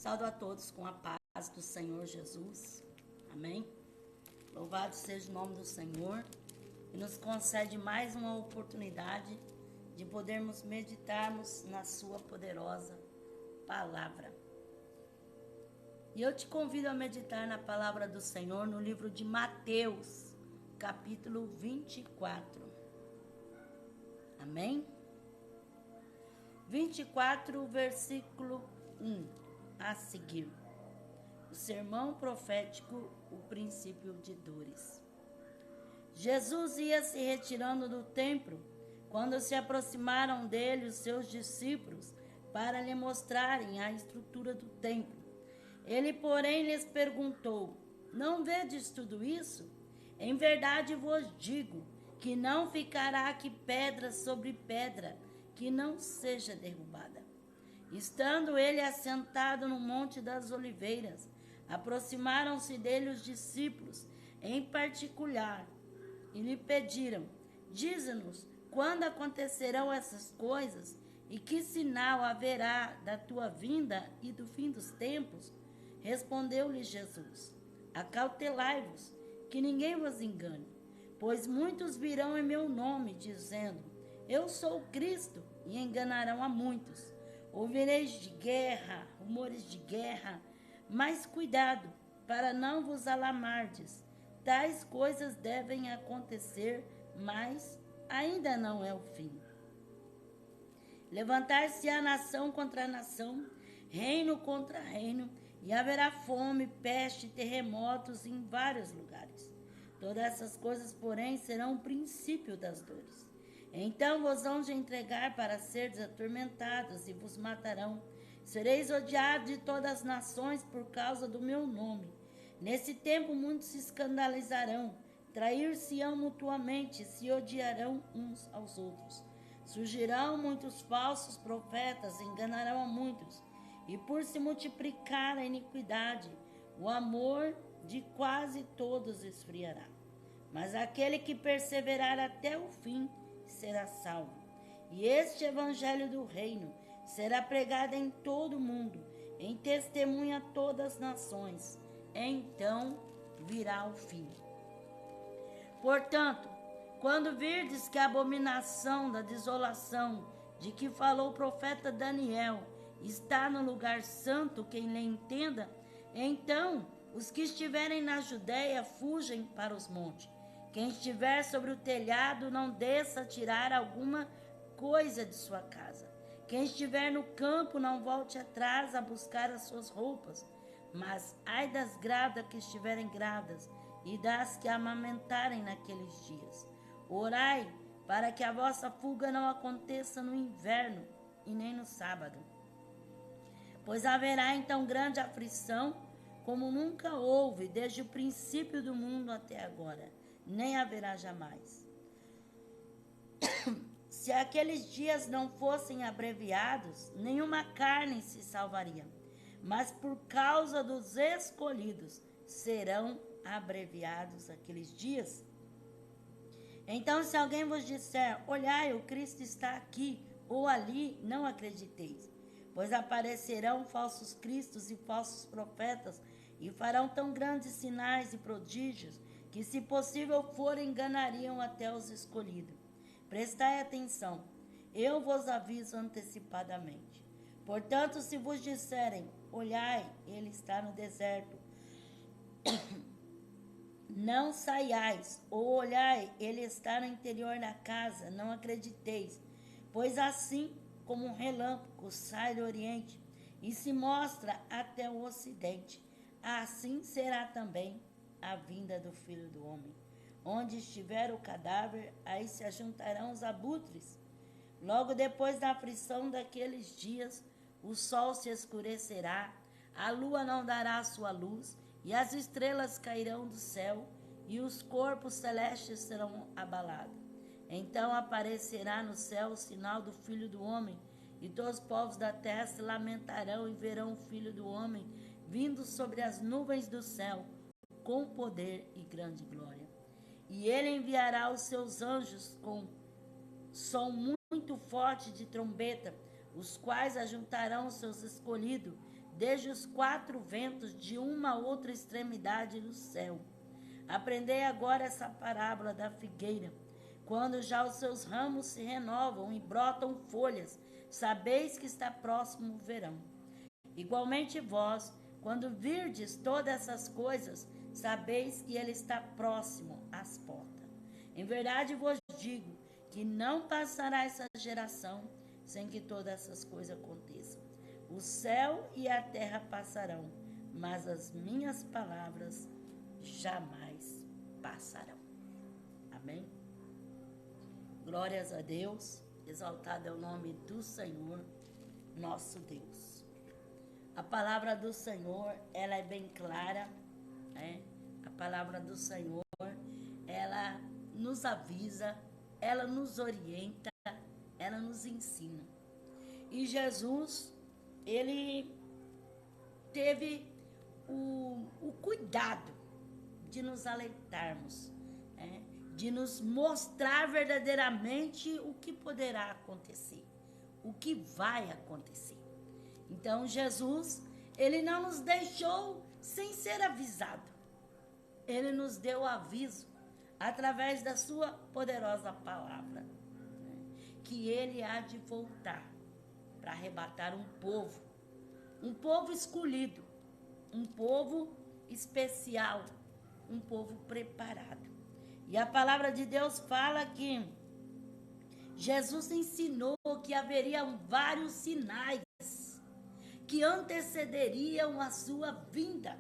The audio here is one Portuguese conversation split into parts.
Saúdo a todos com a paz do Senhor Jesus. Amém? Louvado seja o nome do Senhor, que nos concede mais uma oportunidade de podermos meditarmos na sua poderosa palavra. E eu te convido a meditar na palavra do Senhor no livro de Mateus, capítulo 24. Amém? 24, versículo 1 a seguir. O sermão profético, o princípio de dores. Jesus ia se retirando do templo quando se aproximaram dele os seus discípulos para lhe mostrarem a estrutura do templo. Ele, porém, lhes perguntou: não vedes tudo isso? Em verdade vos digo que não ficará aqui pedra sobre pedra que não seja derrubada. Estando ele assentado no Monte das Oliveiras, aproximaram-se dele os discípulos, em particular, e lhe pediram: dize-nos quando acontecerão essas coisas e que sinal haverá da tua vinda e do fim dos tempos? Respondeu-lhe Jesus: acautelai-vos, que ninguém vos engane, pois muitos virão em meu nome, dizendo: eu sou o Cristo, e enganarão a muitos. Ouvireis de guerra, rumores de guerra, mas cuidado, para não vos alarmardes. Tais coisas devem acontecer, mas ainda não é o fim. Levantar-se-á nação contra nação, reino contra reino, e haverá fome, peste e terremotos em vários lugares. Todas essas coisas, porém, serão o princípio das dores. Então vos hão de entregar para seres atormentados e vos matarão. Sereis odiados de todas as nações por causa do meu nome. Nesse tempo muitos se escandalizarão, trair-se-ão mutuamente, se odiarão uns aos outros. Surgirão muitos falsos profetas, enganarão a muitos. E por se multiplicar a iniquidade, o amor de quase todos esfriará. Mas aquele que perseverar até o fim será salvo. E este evangelho do reino será pregado em todo o mundo, em testemunha a todas as nações. Então virá o fim. Portanto, quando virdes que a abominação da desolação de que falou o profeta Daniel está no lugar santo, quem lhe entenda, então os que estiverem na Judéia fujam para os montes. Quem estiver sobre o telhado não desça a tirar alguma coisa de sua casa. Quem estiver no campo não volte atrás a buscar as suas roupas. Mas ai das grávidas que estiverem grávidas e das que amamentarem naqueles dias. Orai para que a vossa fuga não aconteça no inverno e nem no sábado. Pois haverá então grande aflição, como nunca houve desde o princípio do mundo até agora, nem haverá jamais. Se aqueles dias não fossem abreviados, nenhuma carne se salvaria. Mas por causa dos escolhidos, serão abreviados aqueles dias. Então, se alguém vos disser: olhai, o Cristo está aqui ou ali, não acrediteis. Pois aparecerão falsos cristos e falsos profetas, e farão tão grandes sinais e prodígios, que, se possível for, enganariam até os escolhidos. Prestai atenção, eu vos aviso antecipadamente. Portanto, se vos disserem: olhai, ele está no deserto, não saiais, ou olhai, ele está no interior da casa, não acrediteis. Pois assim como um relâmpago sai do oriente e se mostra até o ocidente, assim será também a vinda do Filho do Homem. Onde estiver o cadáver, aí se ajuntarão os abutres. Logo depois da aflição daqueles dias, o sol se escurecerá, a lua não dará a sua luz, e as estrelas cairão do céu, e os corpos celestes serão abalados. Então aparecerá no céu o sinal do Filho do Homem, e todos os povos da terra se lamentarão e verão o Filho do Homem vindo sobre as nuvens do céu, com poder e grande glória. E ele enviará os seus anjos com som muito forte de trombeta, os quais ajuntarão os seus escolhidos desde os 4 ventos de uma a outra extremidade do céu. Aprendei agora essa parábola da figueira. Quando já os seus ramos se renovam e brotam folhas, sabeis que está próximo o verão. Igualmente vós, quando virdes todas essas coisas, sabeis que ele está próximo às portas. Em verdade vos digo que não passará essa geração sem que todas essas coisas aconteçam. O céu e a terra passarão, mas as minhas palavras jamais passarão. Amém? Glórias a Deus, exaltado é o nome do Senhor, nosso Deus. A palavra do Senhor, ela é bem clara, né? A palavra do Senhor, ela nos avisa, ela nos orienta, ela nos ensina. E Jesus, ele teve o cuidado de nos alertarmos, né? De nos mostrar verdadeiramente o que poderá acontecer, o que vai acontecer. Então, Jesus, ele não nos deixou sem ser avisado. Ele nos deu aviso através da sua poderosa palavra, né? Que ele há de voltar para arrebatar um povo escolhido, um povo especial, um povo preparado. E a palavra de Deus fala que Jesus ensinou que haveriam vários sinais que antecederiam a sua vinda.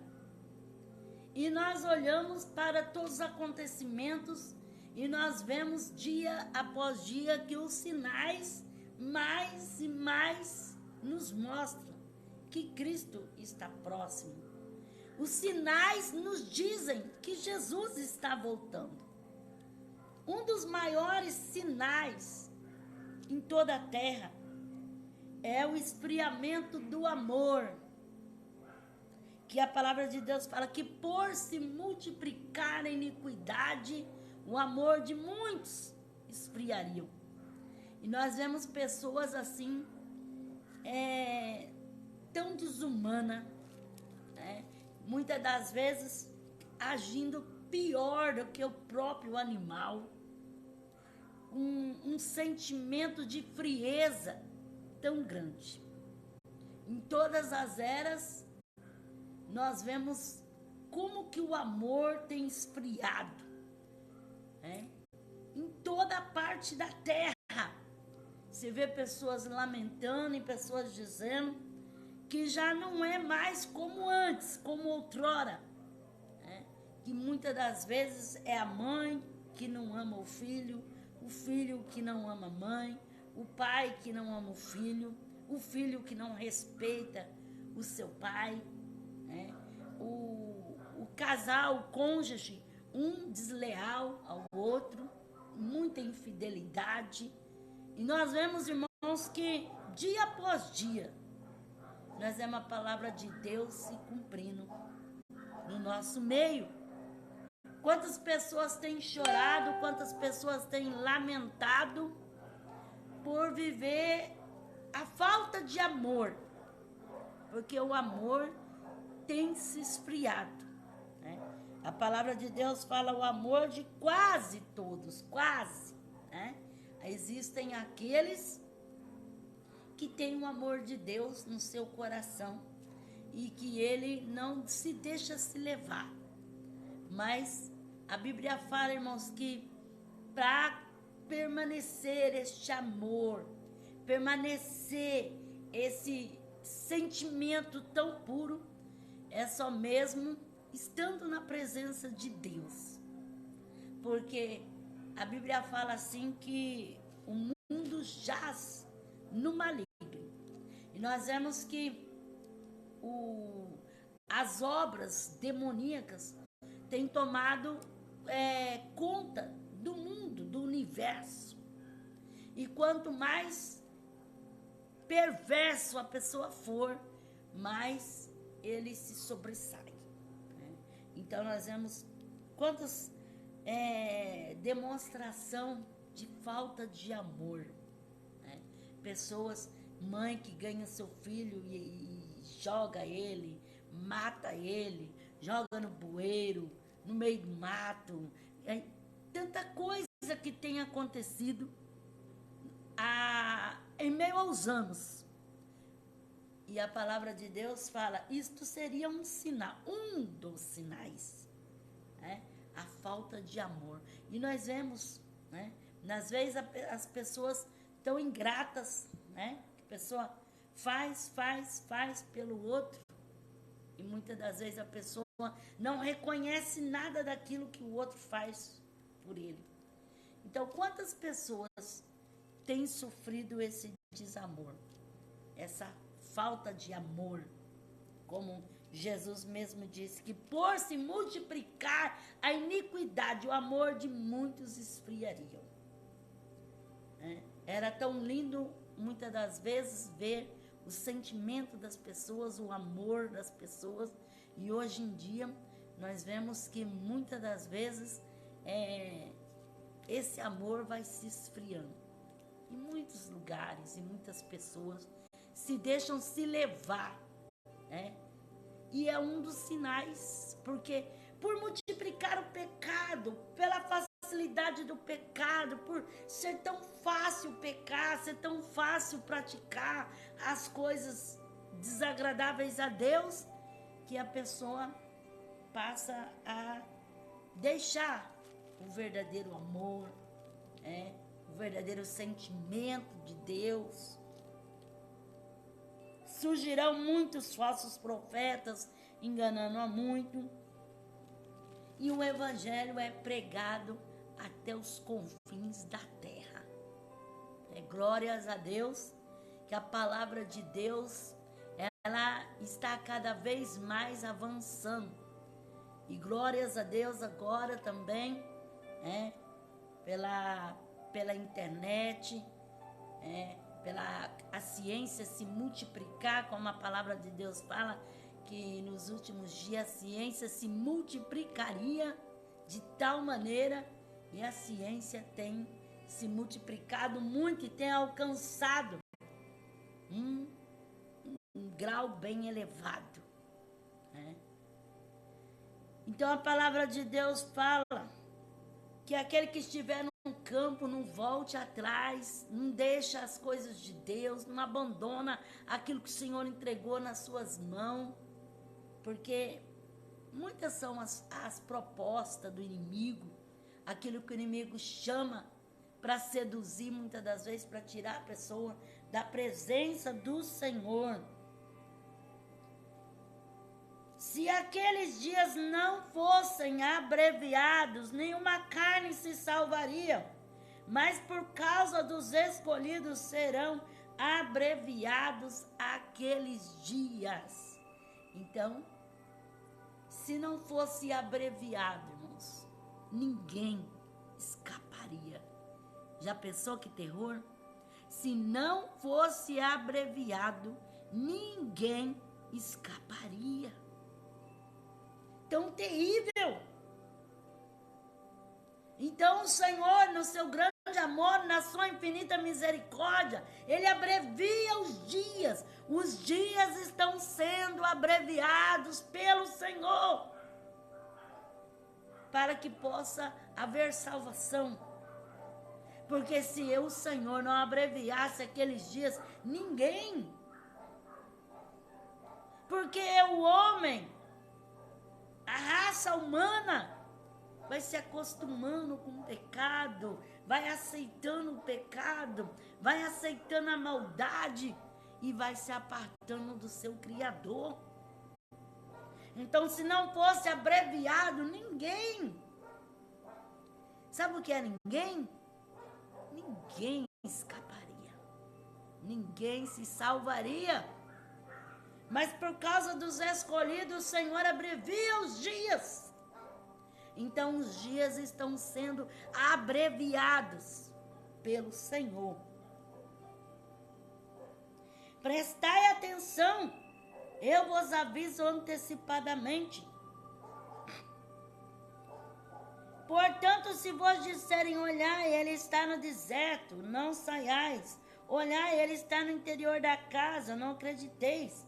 E nós olhamos para todos os acontecimentos e nós vemos dia após dia que os sinais mais e mais nos mostram que Cristo está próximo. Os sinais nos dizem que Jesus está voltando. Um dos maiores sinais em toda a terra é o esfriamento do amor, que a palavra de Deus fala que por se multiplicar a iniquidade, o amor de muitos esfriaria. E nós vemos pessoas assim, tão desumanas, né? Muitas das vezes agindo pior do que o próprio animal, um sentimento de frieza tão grande. Em todas as eras, nós vemos como que o amor tem esfriado, né? Em toda a parte da terra. Você vê pessoas lamentando e pessoas dizendo que já não é mais como antes, como outrora, né? Que muitas das vezes é a mãe que não ama o filho que não ama a mãe, o pai que não ama o filho que não respeita o seu pai, né? O casal, o cônjuge, um desleal ao outro, muita infidelidade. E nós vemos, irmãos, que dia após dia, nós vemos a palavra de Deus se cumprindo no nosso meio. Quantas pessoas têm chorado, quantas pessoas têm lamentado por viver a falta de amor, porque o amor tem se esfriado, né? A palavra de Deus fala o amor de quase todos, quase, né? Existem aqueles que têm o amor de Deus no seu coração e que ele não se deixa se levar. Mas a Bíblia fala, irmãos, que para permanecer este amor, permanecer esse sentimento tão puro, é só mesmo estando na presença de Deus. Porque a Bíblia fala assim que o mundo jaz no maligno. E nós vemos que as obras demoníacas têm tomado conta do mundo, do universo. E quanto mais perverso a pessoa for, mais ele se sobressai, né? Então nós vemos quantas demonstração de falta de amor, né? Pessoas, mãe que ganha seu filho e joga ele, mata ele, joga no bueiro, no meio do mato. É tanta coisa que tem acontecido em meio aos anos. E a palavra de Deus fala, isto seria um sinal, um dos sinais, né? A falta de amor. E nós vemos, né? Às vezes as pessoas estão ingratas, né? A pessoa faz pelo outro. E muitas das vezes a pessoa não reconhece nada daquilo que o outro faz por ele. Então, quantas pessoas têm sofrido esse desamor? Essa falta de amor, como Jesus mesmo disse, que por se multiplicar a iniquidade, o amor de muitos esfriaria. Era tão lindo, muitas das vezes, ver o sentimento das pessoas, o amor das pessoas, e hoje em dia nós vemos que muitas das vezes esse amor vai se esfriando. Em muitos lugares, e muitas pessoas se deixam se levar, né? E é um dos sinais, porque por multiplicar o pecado, pela facilidade do pecado, por ser tão fácil pecar, ser tão fácil praticar as coisas desagradáveis a Deus, que a pessoa passa a deixar o verdadeiro amor, o verdadeiro sentimento de Deus. Surgirão muitos falsos profetas, enganando a muito. E o evangelho é pregado até os confins da terra. Glórias a Deus, que a palavra de Deus, ela está cada vez mais avançando. E glórias a Deus agora também, pela internet, pela a ciência se multiplicar, como a palavra de Deus fala, que nos últimos dias a ciência se multiplicaria de tal maneira, e a ciência tem se multiplicado muito e tem alcançado um grau bem elevado. Então a palavra de Deus fala que aquele que estiver no campo não volte atrás, não deixa as coisas de Deus, não abandona aquilo que o Senhor entregou nas suas mãos, porque muitas são as propostas do inimigo, aquilo que o inimigo chama para seduzir, muitas das vezes para tirar a pessoa da presença do Senhor. Se aqueles dias não fossem abreviados, nenhuma carne se salvaria, mas por causa dos escolhidos serão abreviados aqueles dias. Então, se não fosse abreviado, irmãos, ninguém escaparia. Já pensou que terror? Se não fosse abreviado, ninguém escaparia. Tão terrível. Então o Senhor, no seu grande amor, na sua infinita misericórdia, Ele abrevia os dias. Os dias estão sendo abreviados pelo Senhor, para que possa haver salvação. Porque se o Senhor não abreviasse aqueles dias, ninguém. Porque o homem, a raça humana, vai se acostumando com o pecado, vai aceitando o pecado, vai aceitando a maldade e vai se apartando do seu Criador. Então, se não fosse abreviado, ninguém. Sabe o que é ninguém? Ninguém escaparia. Ninguém se salvaria. Mas por causa dos escolhidos, o Senhor abrevia os dias. Então os dias estão sendo abreviados pelo Senhor. Prestai atenção, eu vos aviso antecipadamente. Portanto, se vos disserem, olhai, ele está no deserto, não saiais. Olhai, ele está no interior da casa, não acrediteis.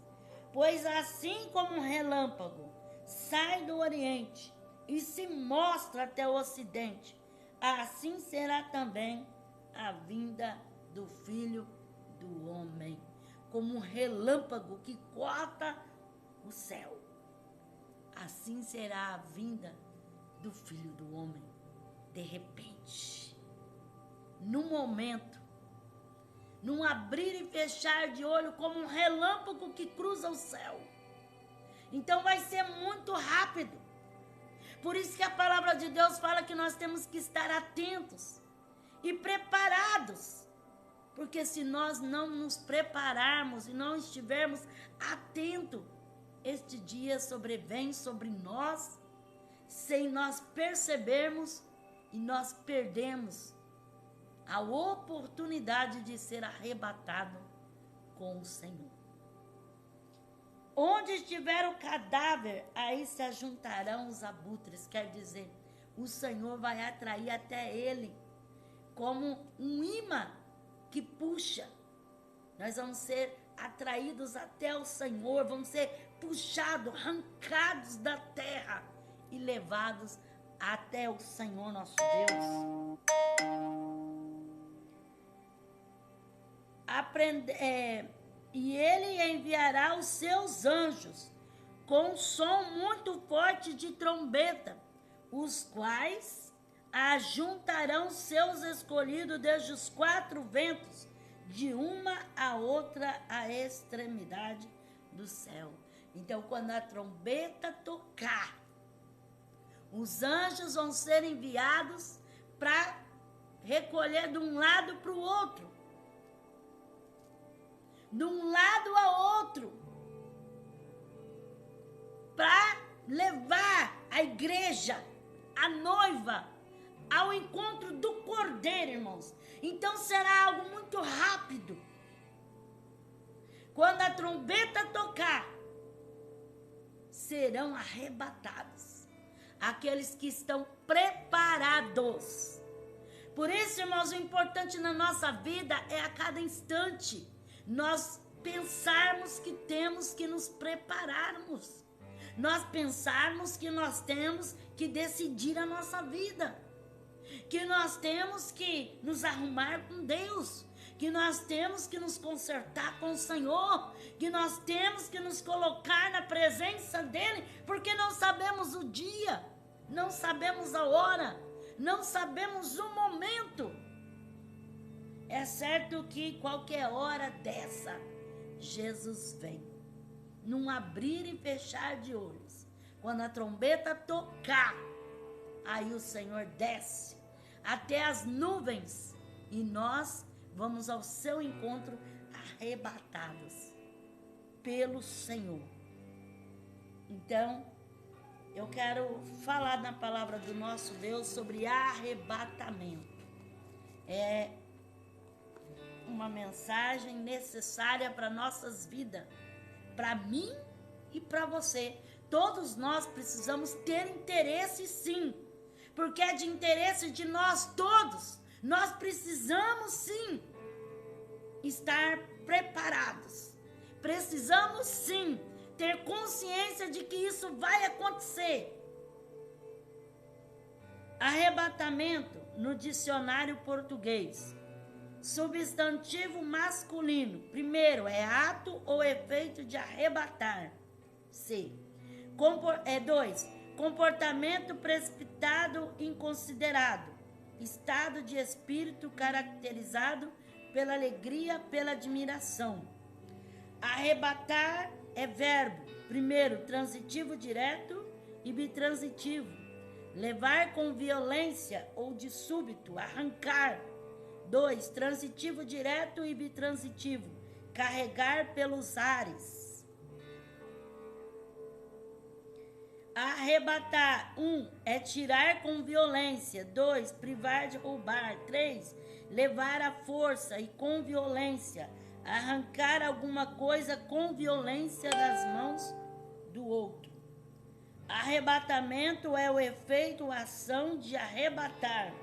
Pois assim como um relâmpago sai do Oriente e se mostra até o Ocidente, assim será também a vinda do Filho do Homem, como um relâmpago que corta o céu. Assim será a vinda do Filho do Homem, de repente, num momento, num abrir e fechar de olho, como um relâmpago que cruza o céu. Então vai ser muito rápido. Por isso que a palavra de Deus fala que nós temos que estar atentos e preparados. Porque se nós não nos prepararmos e não estivermos atentos, este dia sobrevém sobre nós, sem nós percebermos, e nós perdemos a oportunidade de ser arrebatado com o Senhor. Onde estiver o cadáver, aí se ajuntarão os abutres. Quer dizer, o Senhor vai atrair até ele, como um imã que puxa. Nós vamos ser atraídos até o Senhor, vamos ser puxados, arrancados da terra e levados até o Senhor nosso Deus. E ele enviará os seus anjos com um som muito forte de trombeta, os quais ajuntarão seus escolhidos desde os 4 ventos, de uma a outra a extremidade do céu. Então, quando a trombeta tocar, os anjos vão ser enviados para recolher de um lado para o outro, de um lado a outro, para levar a igreja, a noiva, ao encontro do Cordeiro, irmãos. Então será algo muito rápido. Quando a trombeta tocar, serão arrebatados aqueles que estão preparados. Por isso, irmãos, o importante na nossa vida é a cada instante nós pensarmos que temos que nos prepararmos. Nós pensarmos que nós temos que decidir a nossa vida. Que nós temos que nos arrumar com Deus. Que nós temos que nos consertar com o Senhor. Que nós temos que nos colocar na presença dEle. Porque não sabemos o dia. Não sabemos a hora. Não sabemos o momento. É certo que qualquer hora dessa, Jesus vem. Num abrir e fechar de olhos. Quando a trombeta tocar, aí o Senhor desce até as nuvens e nós vamos ao seu encontro arrebatados pelo Senhor. Então, eu quero falar na palavra do nosso Deus sobre arrebatamento. É uma mensagem necessária para nossas vidas, para mim e para você. Todos nós precisamos ter interesse, sim, porque é de interesse de nós todos. Nós precisamos, sim, estar preparados. Precisamos, sim, ter consciência de que isso vai acontecer. Arrebatamento, no dicionário português. Substantivo masculino. Primeiro, é ato ou efeito de arrebatar. C. 2. Comportamento precipitado, inconsiderado. Estado de espírito caracterizado pela alegria, pela admiração. Arrebatar é verbo. Primeiro, transitivo direto e bitransitivo. Levar com violência ou de súbito, arrancar. 2. Transitivo direto e bitransitivo. Carregar pelos ares. Arrebatar. 1. É tirar com violência. 2. Privar de roubar. 3. Levar à força e com violência. Arrancar alguma coisa com violência das mãos do outro. Arrebatamento é o efeito, a ação de arrebatar,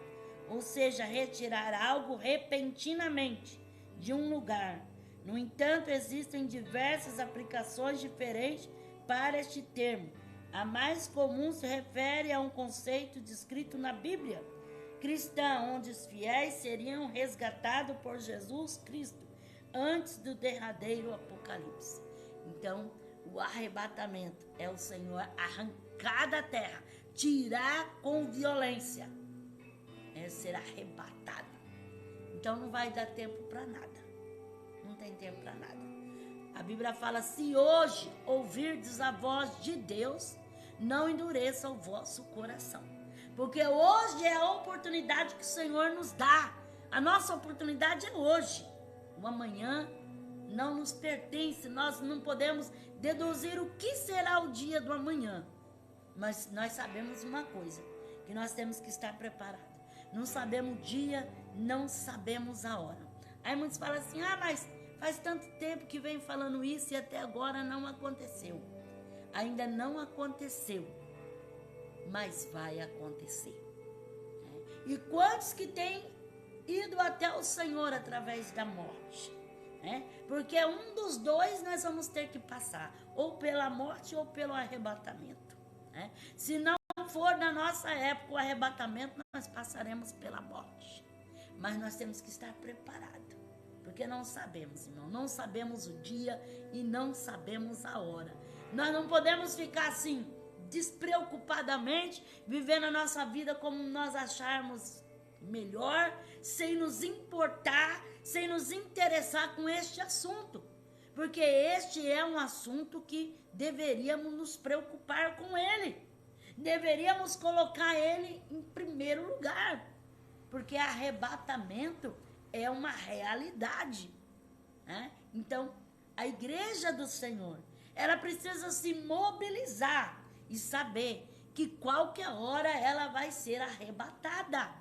ou seja, retirar algo repentinamente de um lugar, No entanto, existem diversas aplicações diferentes para este termo. A mais comum se refere a um conceito descrito na Bíblia cristã, onde os fiéis seriam resgatados por Jesus Cristo antes do derradeiro apocalipse. Então, o arrebatamento é o Senhor arrancar da terra, tirar com violência, é ser arrebatado. Então não vai dar tempo para nada, não tem tempo para nada. A Bíblia fala: se hoje ouvirdes a voz de Deus, não endureça o vosso coração, porque hoje é a oportunidade que o Senhor nos dá. A nossa oportunidade é hoje. O amanhã não nos pertence, nós não podemos deduzir o que será o dia do amanhã. Mas nós sabemos uma coisa, que nós temos que estar preparados. Não sabemos o dia, não sabemos a hora. Aí muitos falam assim: mas faz tanto tempo que vem falando isso e até agora não aconteceu. Ainda não aconteceu, mas vai acontecer. E quantos que têm ido até o Senhor através da morte? Porque um dos dois nós vamos ter que passar, ou pela morte ou pelo arrebatamento. Se não for na nossa época o arrebatamento, nós passaremos pela morte. Mas nós temos que estar preparados, porque não sabemos, irmão, não sabemos o dia e não sabemos a hora. Nós não podemos ficar assim, despreocupadamente, vivendo a nossa vida como nós acharmos melhor, sem nos importar, sem nos interessar com este assunto, porque este é um assunto que deveríamos nos preocupar com ele, deveríamos colocar ele em primeiro lugar, porque arrebatamento é uma realidade, Então, a igreja do Senhor, ela precisa se mobilizar e saber que qualquer hora ela vai ser arrebatada.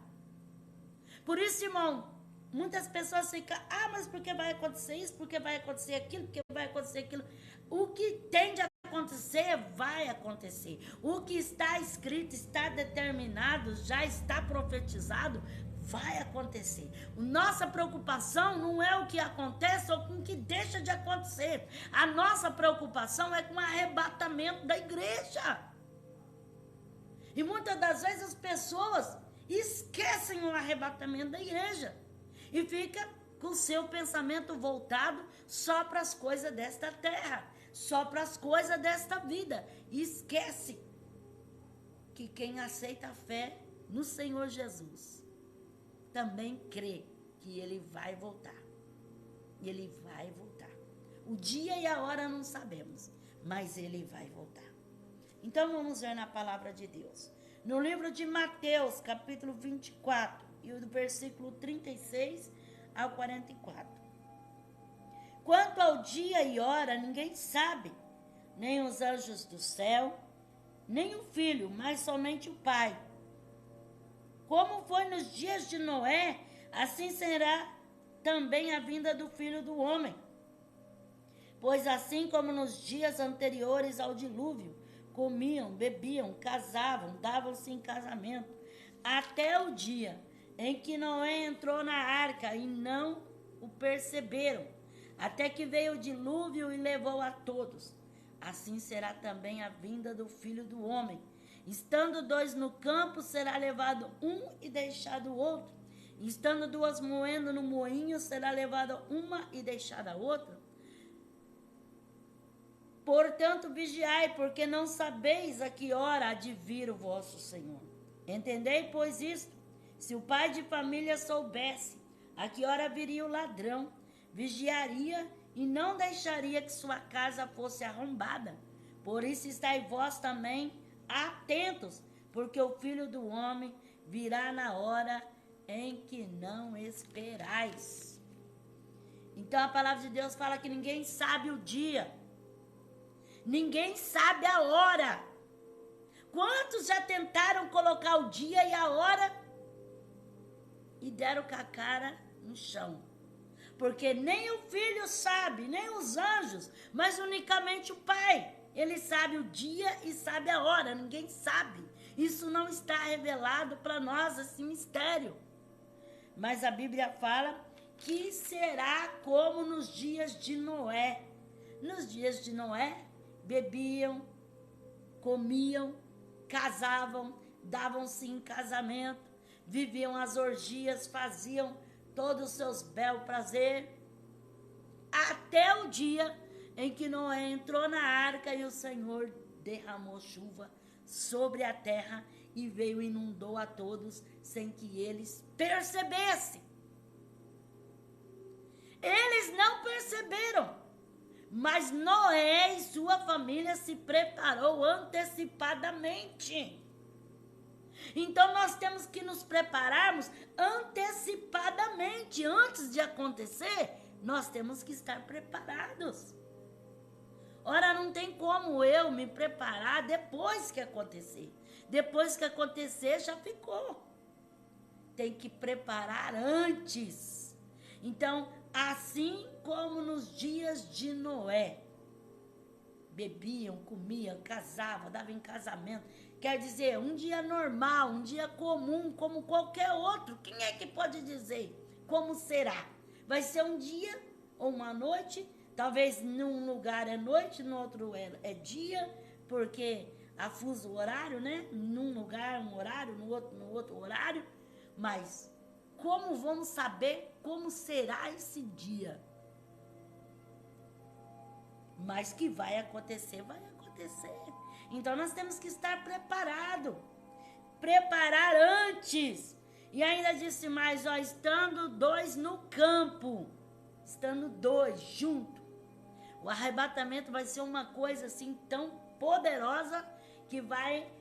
Por isso, irmão, muitas pessoas ficam: mas porque vai acontecer isso, porque vai acontecer aquilo, porque vai acontecer aquilo. O que tem de acontecer, vai acontecer. O que está escrito, está determinado, já está profetizado, vai acontecer. Nossa preocupação não é o que acontece ou com o que deixa de acontecer. A nossa preocupação é com o arrebatamento da igreja. E muitas das vezes as pessoas esquecem o arrebatamento da igreja e fica com o seu pensamento voltado só para as coisas desta terra, só para as coisas desta vida, e esquece que quem aceita a fé no Senhor Jesus também crê que ele vai voltar. Ele vai voltar. O dia e a hora não sabemos, mas ele vai voltar. Então vamos ver na palavra de Deus. No livro de Mateus, capítulo 24, e do versículo 36 ao 44. Quanto ao dia e hora, ninguém sabe, nem os anjos do céu, nem o Filho, mas somente o Pai. Como foi nos dias de Noé, assim será também a vinda do Filho do Homem. Pois assim como nos dias anteriores ao dilúvio, comiam, bebiam, casavam, davam-se em casamento, até o dia em que Noé entrou na arca e não o perceberam, até que veio o dilúvio e levou a todos. Assim será também a vinda do Filho do Homem. Estando dois no campo, será levado um e deixado o outro. Estando duas moendo no moinho, será levada uma e deixada a outra. Portanto, vigiai, porque não sabeis a que hora há de vir o vosso Senhor. Entendei, pois, isto: se o pai de família soubesse a que hora viria o ladrão, vigiaria e não deixaria que sua casa fosse arrombada. Por isso estai vós também atentos, porque o Filho do Homem virá na hora em que não esperais. Então a palavra de Deus fala que ninguém sabe o dia, ninguém sabe a hora. Quantos já tentaram colocar o dia e a hora e deram com a cara no chão? Porque nem o Filho sabe, nem os anjos, mas unicamente o Pai. Ele sabe o dia e sabe a hora, ninguém sabe. Isso não está revelado para nós, esse mistério. Mas a Bíblia fala que será como nos dias de Noé. Nos dias de Noé, bebiam, comiam, casavam, davam-se em casamento, viviam as orgias, faziam todos os seus bel prazer, até o dia em que Noé entrou na arca e o Senhor derramou chuva sobre a terra e veio e inundou a todos sem que eles percebessem. Eles não perceberam, mas Noé e sua família se preparou antecipadamente. Então nós temos que nos prepararmos antecipadamente. Antes de acontecer, nós temos que estar preparados. Ora, não tem como eu me preparar depois que acontecer. Depois que acontecer, já ficou. Tem que preparar antes. Então, assim como nos dias de Noé, bebiam, comiam, casavam, davam em casamento. Quer dizer, um dia normal, um dia comum, como qualquer outro. Quem é que pode dizer como será? Vai ser um dia ou uma noite, talvez num lugar é noite, no outro é dia, porque há fuso horário, né? Num lugar um horário, no outro horário. Mas como vamos saber como será esse dia? Mas que vai acontecer, vai acontecer. Então nós temos que estar preparado. Preparar antes. E ainda disse mais, ó, estando dois no campo. Estando dois junto. O arrebatamento vai ser uma coisa assim tão poderosa que vai,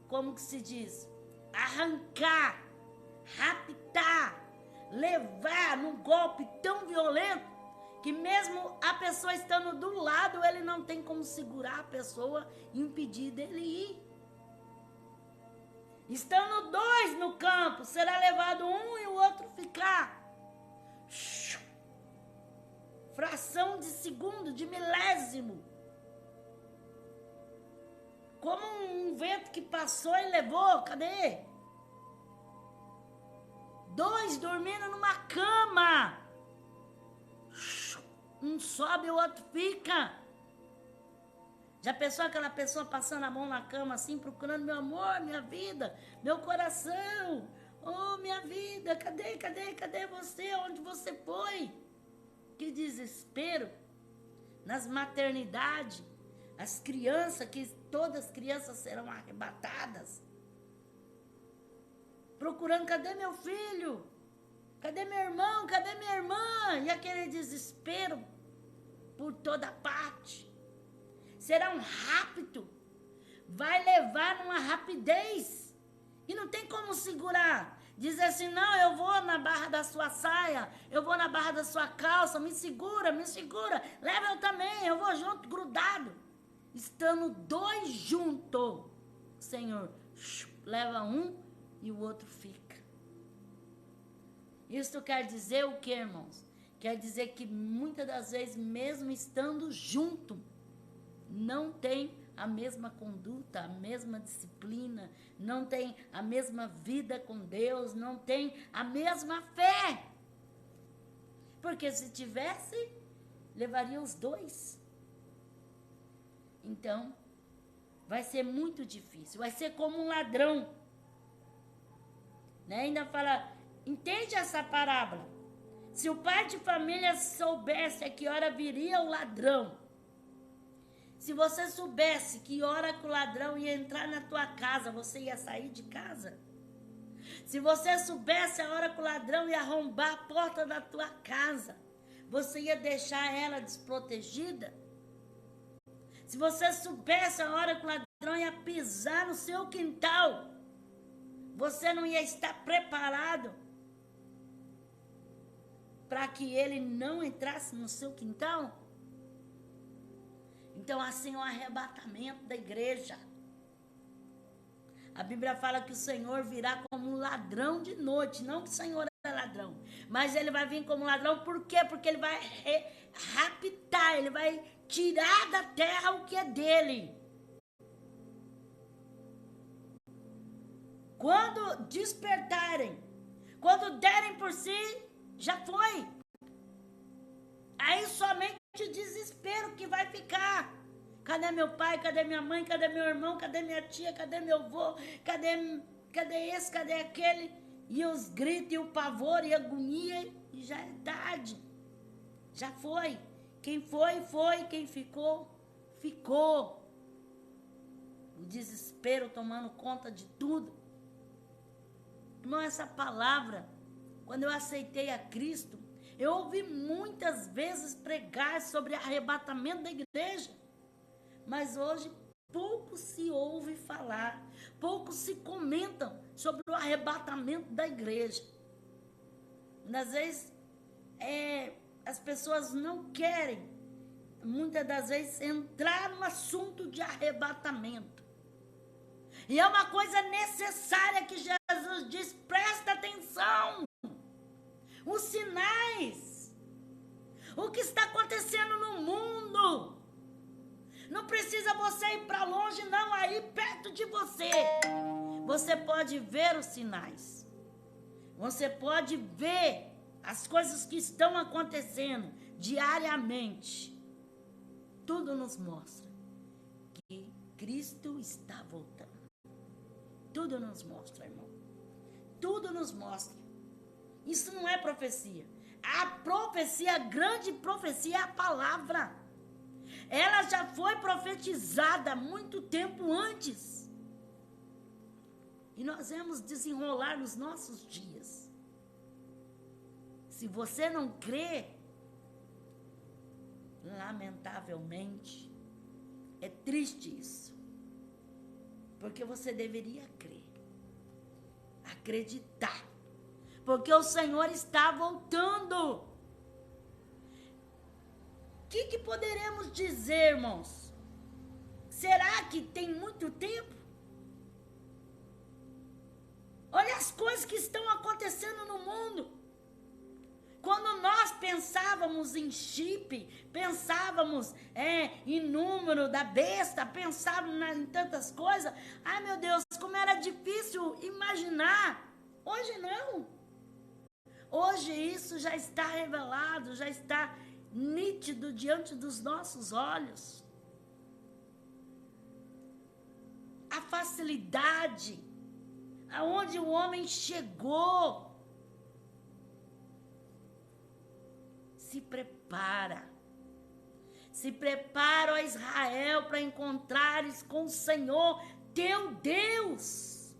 como que se diz? Arrancar, raptar, levar num golpe tão violento que mesmo a pessoa estando do lado, ele não tem como segurar a pessoa e impedir dele ir. Estando dois no campo, será levado um e o outro ficar. Fração de segundo, de milésimo. Como um vento que passou e levou, cadê? Dois dormindo numa cama. Um sobe, o outro fica. Já pensou aquela pessoa passando a mão na cama assim, procurando meu amor, minha vida, meu coração? Oh, minha vida, cadê você? Onde você foi? Que desespero. Nas maternidades, as crianças, que todas as crianças serão arrebatadas. Procurando, cadê meu filho? Cadê meu irmão? Cadê minha irmã? E aquele desespero por toda parte. Será um rapto. Vai levar numa rapidez. E não tem como segurar. Dizer assim, não, eu vou na barra da sua saia, eu vou na barra da sua calça, me segura, leva eu também, eu vou junto, grudado. Estando dois juntos, Senhor, leva um e o outro fica. Isso quer dizer o que, irmãos? Quer dizer que muitas das vezes, mesmo estando junto, não tem a mesma conduta, a mesma disciplina, não tem a mesma vida com Deus, não tem a mesma fé. Porque se tivesse, levaria os dois. Então, vai ser muito difícil, vai ser como um ladrão. Né? Ainda fala, entende essa parábola? Se o pai de família soubesse a que hora viria o ladrão, se você soubesse que hora que o ladrão ia entrar na tua casa, você ia sair de casa? Se você soubesse a hora que o ladrão ia arrombar a porta da tua casa, você ia deixar ela desprotegida? Se você soubesse a hora que o ladrão ia pisar no seu quintal, você não ia estar preparado para que ele não entrasse no seu quintal? Então, assim, o arrebatamento da igreja. A Bíblia fala que o Senhor virá como um ladrão de noite. Não que o Senhor é ladrão, mas ele vai vir como ladrão. Por quê? Porque ele vai raptar, ele vai tirar da terra o que é dele. Quando despertarem, quando derem por si, Já foi. Aí somente o desespero que vai ficar. Cadê meu pai? Cadê minha mãe? Cadê meu irmão? Cadê minha tia? Cadê meu avô? Cadê esse? Cadê aquele? E os gritos, e o pavor, e a agonia, e já é tarde. Já foi. Quem foi, foi. Quem ficou, ficou. O desespero tomando conta de tudo. Irmão, essa palavra, quando eu aceitei a Cristo, eu ouvi muitas vezes pregar sobre arrebatamento da igreja. Mas hoje pouco se ouve falar, pouco se comentam sobre o arrebatamento da igreja. Às vezes, as pessoas não querem, muitas das vezes, entrar no assunto de arrebatamento. E é uma coisa necessária que Jesus diz, presta atenção. Os sinais, o que está acontecendo no mundo. Não precisa você ir para longe, não, aí perto de você. Você pode ver os sinais. Você pode ver as coisas que estão acontecendo diariamente. Tudo nos mostra que Cristo está voltando. Tudo nos mostra, irmão. Tudo nos mostra. Isso não é profecia. A profecia, a grande profecia é a palavra. Ela já foi profetizada muito tempo antes. E nós vamos desenrolar nos nossos dias. Se você não crê, lamentavelmente, é triste isso. Porque você deveria crer. Acreditar. Porque o Senhor está voltando. O que poderemos dizer, irmãos? Será que tem muito tempo? Olha as coisas que estão acontecendo no mundo. Quando nós pensávamos em chip, pensávamos em número da besta, pensávamos em tantas coisas. Ai, meu Deus, como era difícil imaginar. Hoje não. Hoje isso já está revelado, já está nítido diante dos nossos olhos. A facilidade aonde o homem chegou. Se prepara. Se prepara, ó Israel, para encontrares com o Senhor, teu Deus.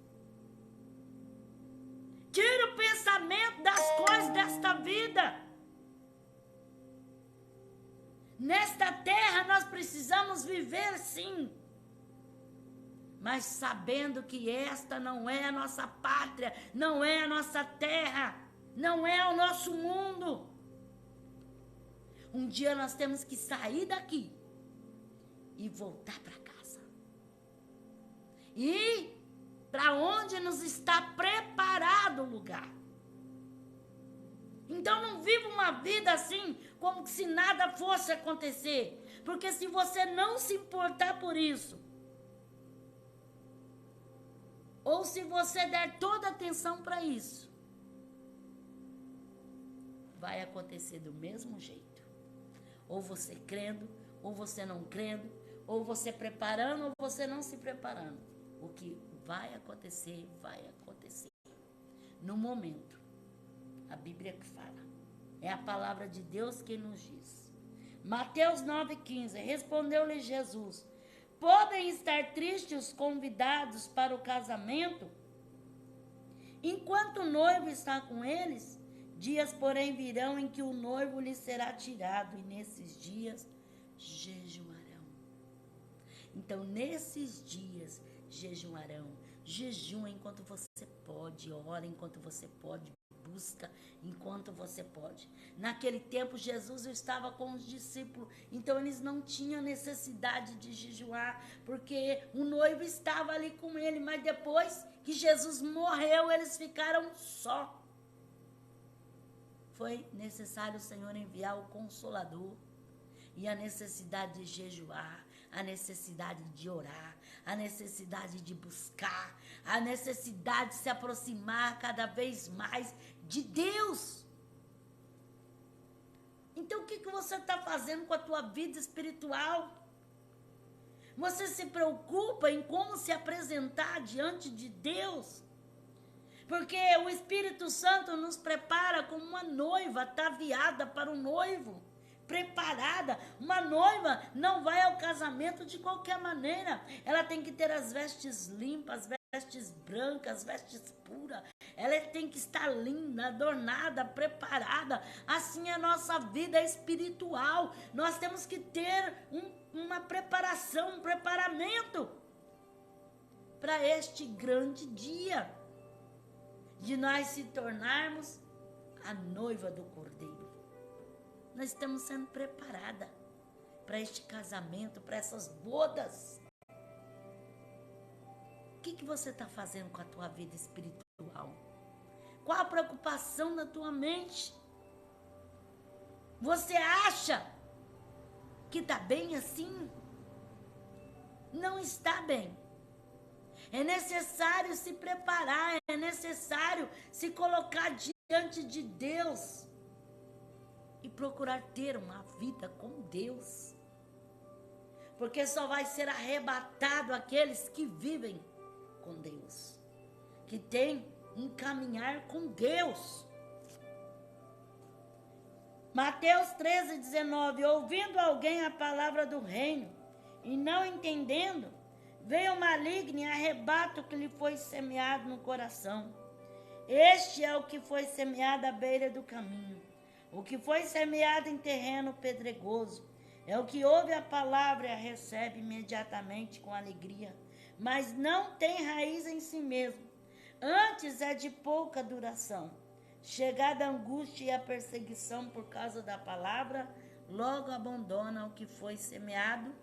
Tira o pensamento das coisas desta vida. Nesta terra nós precisamos viver sim, mas sabendo que esta não é a nossa pátria, não é a nossa terra, não é o nosso mundo. Um dia nós temos que sair daqui e voltar para casa. E para onde nos está preparado o lugar. Então não viva uma vida assim, como se nada fosse acontecer. Porque se você não se importar por isso, ou se você der toda a atenção para isso, vai acontecer do mesmo jeito. Ou você crendo, ou você não crendo, ou você preparando, ou você não se preparando. O que vai acontecer, vai acontecer. No momento. A Bíblia que fala. É a palavra de Deus que nos diz. Mateus 9,15. Respondeu-lhe Jesus: podem estar tristes os convidados para o casamento, enquanto o noivo está com eles? Dias, porém, virão em que o noivo lhe será tirado, e nesses dias jejuarão. Então, nesses dias jejuarão. Jejua enquanto você pode, ora enquanto você pode, busca enquanto você pode. Naquele tempo, Jesus estava com os discípulos, então eles não tinham necessidade de jejuar, porque o noivo estava ali com ele, mas depois que Jesus morreu, eles ficaram só. Foi necessário o Senhor enviar o Consolador, e a necessidade de jejuar, a necessidade de orar, a necessidade de buscar, a necessidade de se aproximar cada vez mais de Deus. Então, o que você está fazendo com a tua vida espiritual? Você se preocupa em como se apresentar diante de Deus? Porque o Espírito Santo nos prepara como uma noiva ataviada para o noivo, preparada. Uma noiva não vai ao casamento de qualquer maneira. Ela tem que ter as vestes limpas, vestes brancas, vestes puras. Ela tem que estar linda, adornada, preparada. Assim é a nossa vida espiritual. Nós temos que ter uma preparação, um preparamento para este grande dia de nós se tornarmos a noiva do Cordeiro. Nós estamos sendo preparadas para este casamento, para essas bodas. O que você está fazendo com a tua vida espiritual? Qual a preocupação na tua mente? Você acha que está bem assim? Não está bem. É necessário se preparar, é necessário se colocar diante de Deus e procurar ter uma vida com Deus. Porque só vai ser arrebatado aqueles que vivem com Deus, que têm um caminhar com Deus. Mateus 13:19, ouvindo alguém a palavra do reino e não entendendo, veio o maligno e arrebata o que lhe foi semeado no coração. Este é o que foi semeado à beira do caminho. O que foi semeado em terreno pedregoso é o que ouve a palavra e a recebe imediatamente com alegria, mas não tem raiz em si mesmo. Antes é de pouca duração. Chegada a angústia e a perseguição por causa da palavra, logo abandona o que foi semeado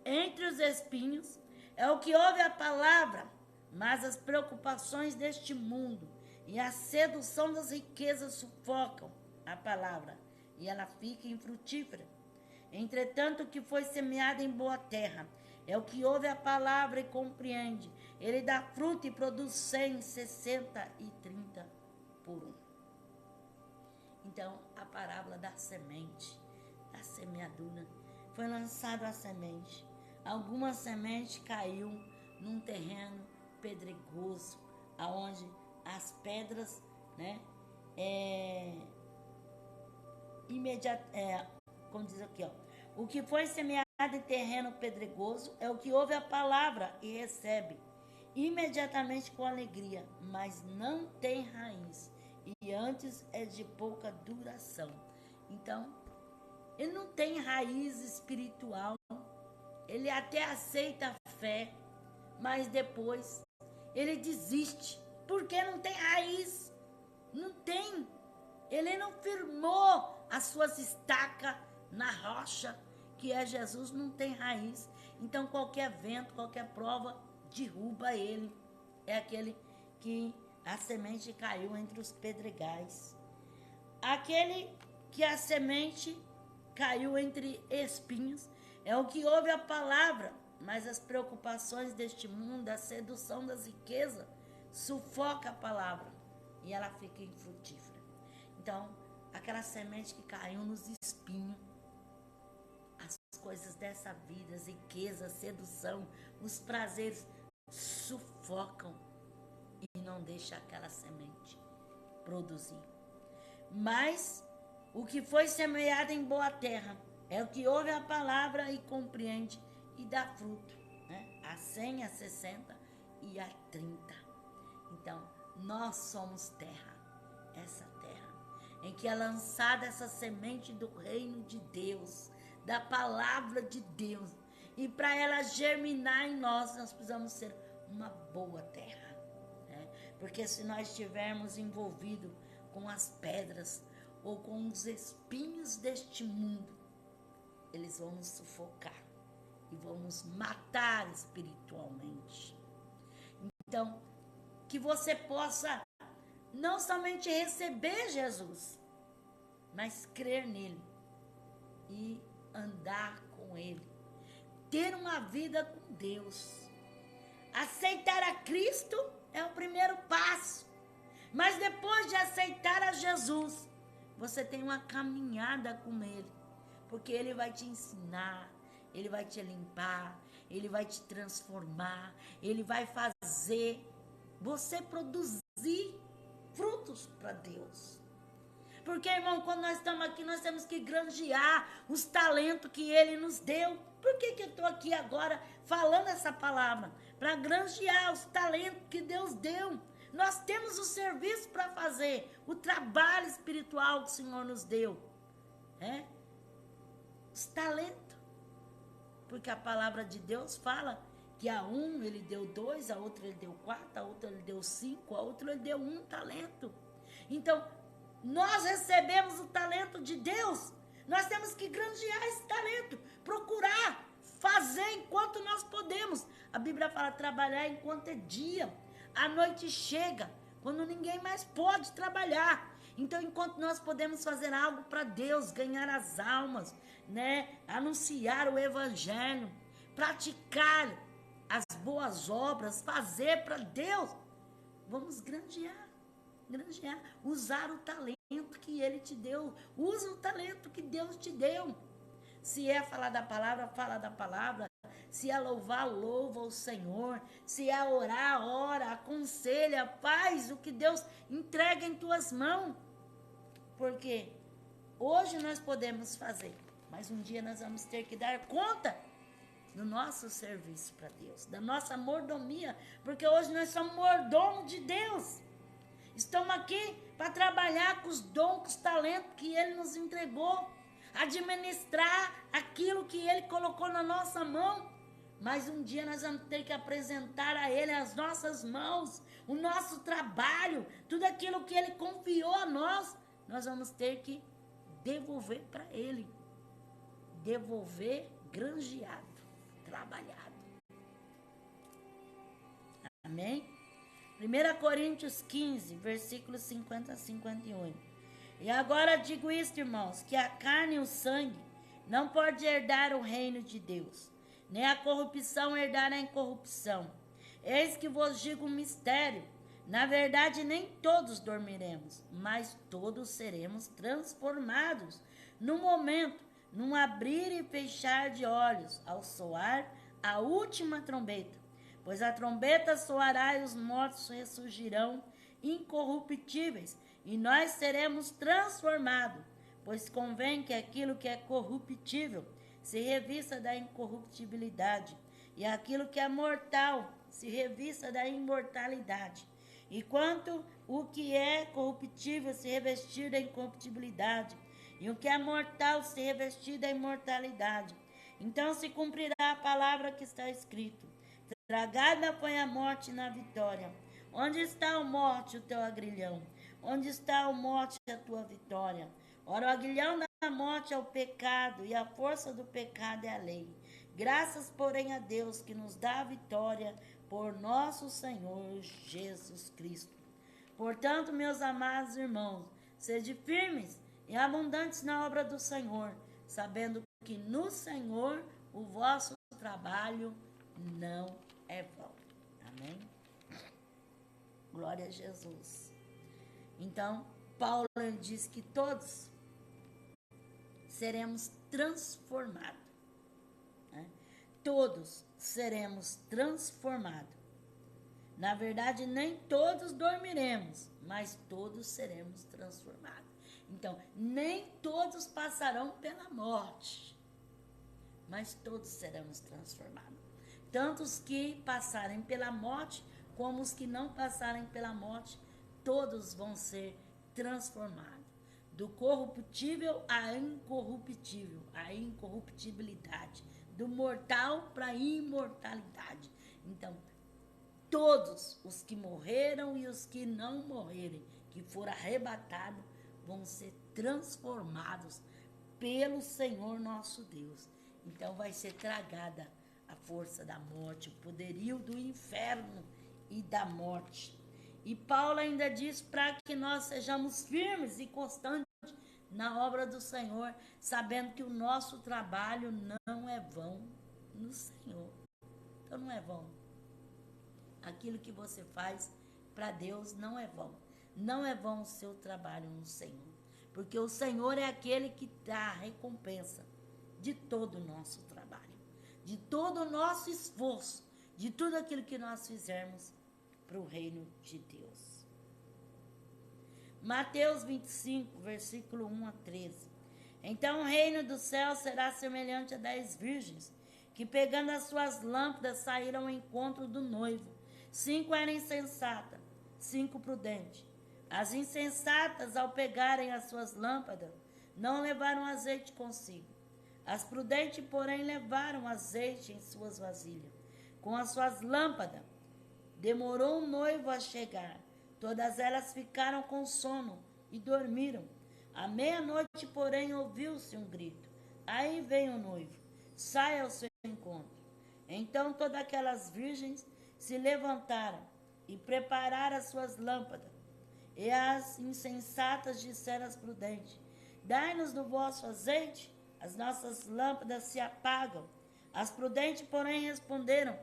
entre os espinhos. É o que ouve a palavra, mas as preocupações deste mundo e a sedução das riquezas sufocam a palavra e ela fica infrutífera. Entretanto, o que foi semeado em boa terra é o que ouve a palavra e compreende. Ele dá fruto e produz 100, 60 e 30 por um. Então, a parábola da semente, da semeadura, foi lançada a semente. Alguma semente caiu num terreno pedregoso, aonde as pedras, né, como diz aqui, ó, o que foi semeado em terreno pedregoso é o que ouve a palavra e recebe imediatamente com alegria, mas não tem raiz e antes é de pouca duração. Então, ele não tem raiz espiritual. Ele até aceita a fé, mas depois ele desiste, porque não tem raiz, não tem. Ele não firmou as suas estacas na rocha, que é Jesus, não tem raiz. Então qualquer vento, qualquer prova derruba ele. É aquele que a semente caiu entre os pedregais. Aquele que a semente caiu entre espinhos é o que ouve a palavra, mas as preocupações deste mundo, a sedução das riquezas, sufoca a palavra e ela fica infrutífera. Então, aquela semente que caiu nos espinhos, as coisas dessa vida, as riquezas, a sedução, os prazeres, sufocam e não deixa aquela semente produzir. Mas o que foi semeado em boa terra é o que ouve a palavra e compreende e dá fruto, né? A 100, a 60 e a 30. Então, nós somos terra, essa terra, em que é lançada essa semente do reino de Deus, da palavra de Deus. E para ela germinar em nós precisamos ser uma boa terra, né? Porque se nós estivermos envolvidos com as pedras ou com os espinhos deste mundo, eles vão nos sufocar e vão nos matar espiritualmente. Então, que você possa não somente receber Jesus, mas crer nele e andar com ele. Ter uma vida com Deus. Aceitar a Cristo é o primeiro passo. Mas depois de aceitar a Jesus, você tem uma caminhada com Ele, porque Ele vai te ensinar, Ele vai te limpar, Ele vai te transformar, Ele vai fazer você produzir frutos para Deus. Porque, irmão, quando nós estamos aqui, nós temos que granjear os talentos que Ele nos deu. Por que eu estou aqui agora falando essa palavra? Para granjear os talentos que Deus deu. Nós temos o serviço para fazer, o trabalho espiritual que o Senhor nos deu. Os talentos. Porque a palavra de Deus fala que a um Ele deu 2, a outro Ele deu 4, a outro Ele deu 5, a outro Ele deu 1 talento. Então, nós recebemos o talento de Deus. Nós temos que granjear esse talento, procurar fazer enquanto nós podemos. A Bíblia fala trabalhar enquanto é dia. A noite chega, quando ninguém mais pode trabalhar. Então, enquanto nós podemos fazer algo para Deus, ganhar as almas, anunciar o evangelho, praticar as boas obras, fazer para Deus, vamos granjear, usar o talento que Ele te deu. Usa o talento que Deus te deu. Se é falar da palavra, fala da palavra. Se é louvar, louva o Senhor. Se é orar, ora, aconselha, faz o que Deus entrega em tuas mãos. Porque hoje nós podemos fazer, mas um dia nós vamos ter que dar conta do nosso serviço para Deus, da nossa mordomia, porque hoje nós somos mordomos de Deus. Estamos aqui para trabalhar com os dons, com os talentos que Ele nos entregou, administrar aquilo que Ele colocou na nossa mão. Mas um dia nós vamos ter que apresentar a Ele as nossas mãos, o nosso trabalho, tudo aquilo que Ele confiou a nós, nós vamos ter que devolver para Ele. Devolver granjeado, trabalhado. Amém? 1 Coríntios 15, versículos 50 a 58. E agora digo isto, irmãos, que a carne e o sangue não pode herdar o reino de Deus, nem a corrupção herdar a incorrupção. Eis que vos digo um mistério. Na verdade, nem todos dormiremos, mas todos seremos transformados no momento, num abrir e fechar de olhos, ao soar a última trombeta. Pois a trombeta soará e os mortos ressurgirão incorruptíveis, e nós seremos transformados. Pois convém que aquilo que é corruptível se revista da incorruptibilidade, e aquilo que é mortal se revista da imortalidade. E quanto o que é corruptível se revestir da incorruptibilidade, e o que é mortal se revestir da imortalidade. Então se cumprirá a palavra que está escrito: tragada foi a morte na vitória. Onde está a morte, o teu agrilhão? Onde está a morte, a tua vitória? Ora, o agrilhão da morte é o pecado, e a força do pecado é a lei. Graças, porém, a Deus que nos dá a vitória por nosso Senhor Jesus Cristo. Portanto, meus amados irmãos, sede firmes e abundantes na obra do Senhor, sabendo que no Senhor o vosso trabalho não é vão. Amém? Glória a Jesus. Então, Paulo diz que todos seremos transformados. Todos seremos transformados. Na verdade, nem todos dormiremos, mas todos seremos transformados. Então, nem todos passarão pela morte, mas todos seremos transformados. Tanto os que passarem pela morte, como os que não passarem pela morte, todos vão ser transformados. Do corruptível à incorruptível, a incorruptibilidade. Do mortal para a imortalidade. Então, todos os que morreram e os que não morrerem, que foram arrebatados, vão ser transformados pelo Senhor nosso Deus. Então, vai ser tragada a força da morte, o poderio do inferno e da morte. E Paulo ainda diz para que nós sejamos firmes e constantes na obra do Senhor, sabendo que o nosso trabalho não é vão no Senhor. Então não é vão. Aquilo que você faz para Deus não é vão. Não é vão o seu trabalho no Senhor. porque o Senhor é aquele que dá a recompensa de todo o nosso trabalho, de todo o nosso esforço, de tudo aquilo que nós fizermos para o reino de Deus. Mateus 25, versículo 1 a 13. Então o reino do céu será semelhante a 10 virgens, que pegando as suas lâmpadas saíram ao encontro do noivo. 5 eram insensatas, 5 prudentes. As insensatas, ao pegarem as suas lâmpadas, não levaram azeite consigo. As prudentes, porém, levaram azeite em suas vasilhas, com as suas lâmpadas. Demorou o noivo a chegar. Todas elas ficaram com sono e dormiram. À meia-noite, porém, ouviu-se um grito. Aí vem o noivo, sai ao seu encontro. Então todas aquelas virgens se levantaram e prepararam as suas lâmpadas. E as insensatas disseram às prudentes: dai-nos do vosso azeite, as nossas lâmpadas se apagam. As prudentes, porém, responderam: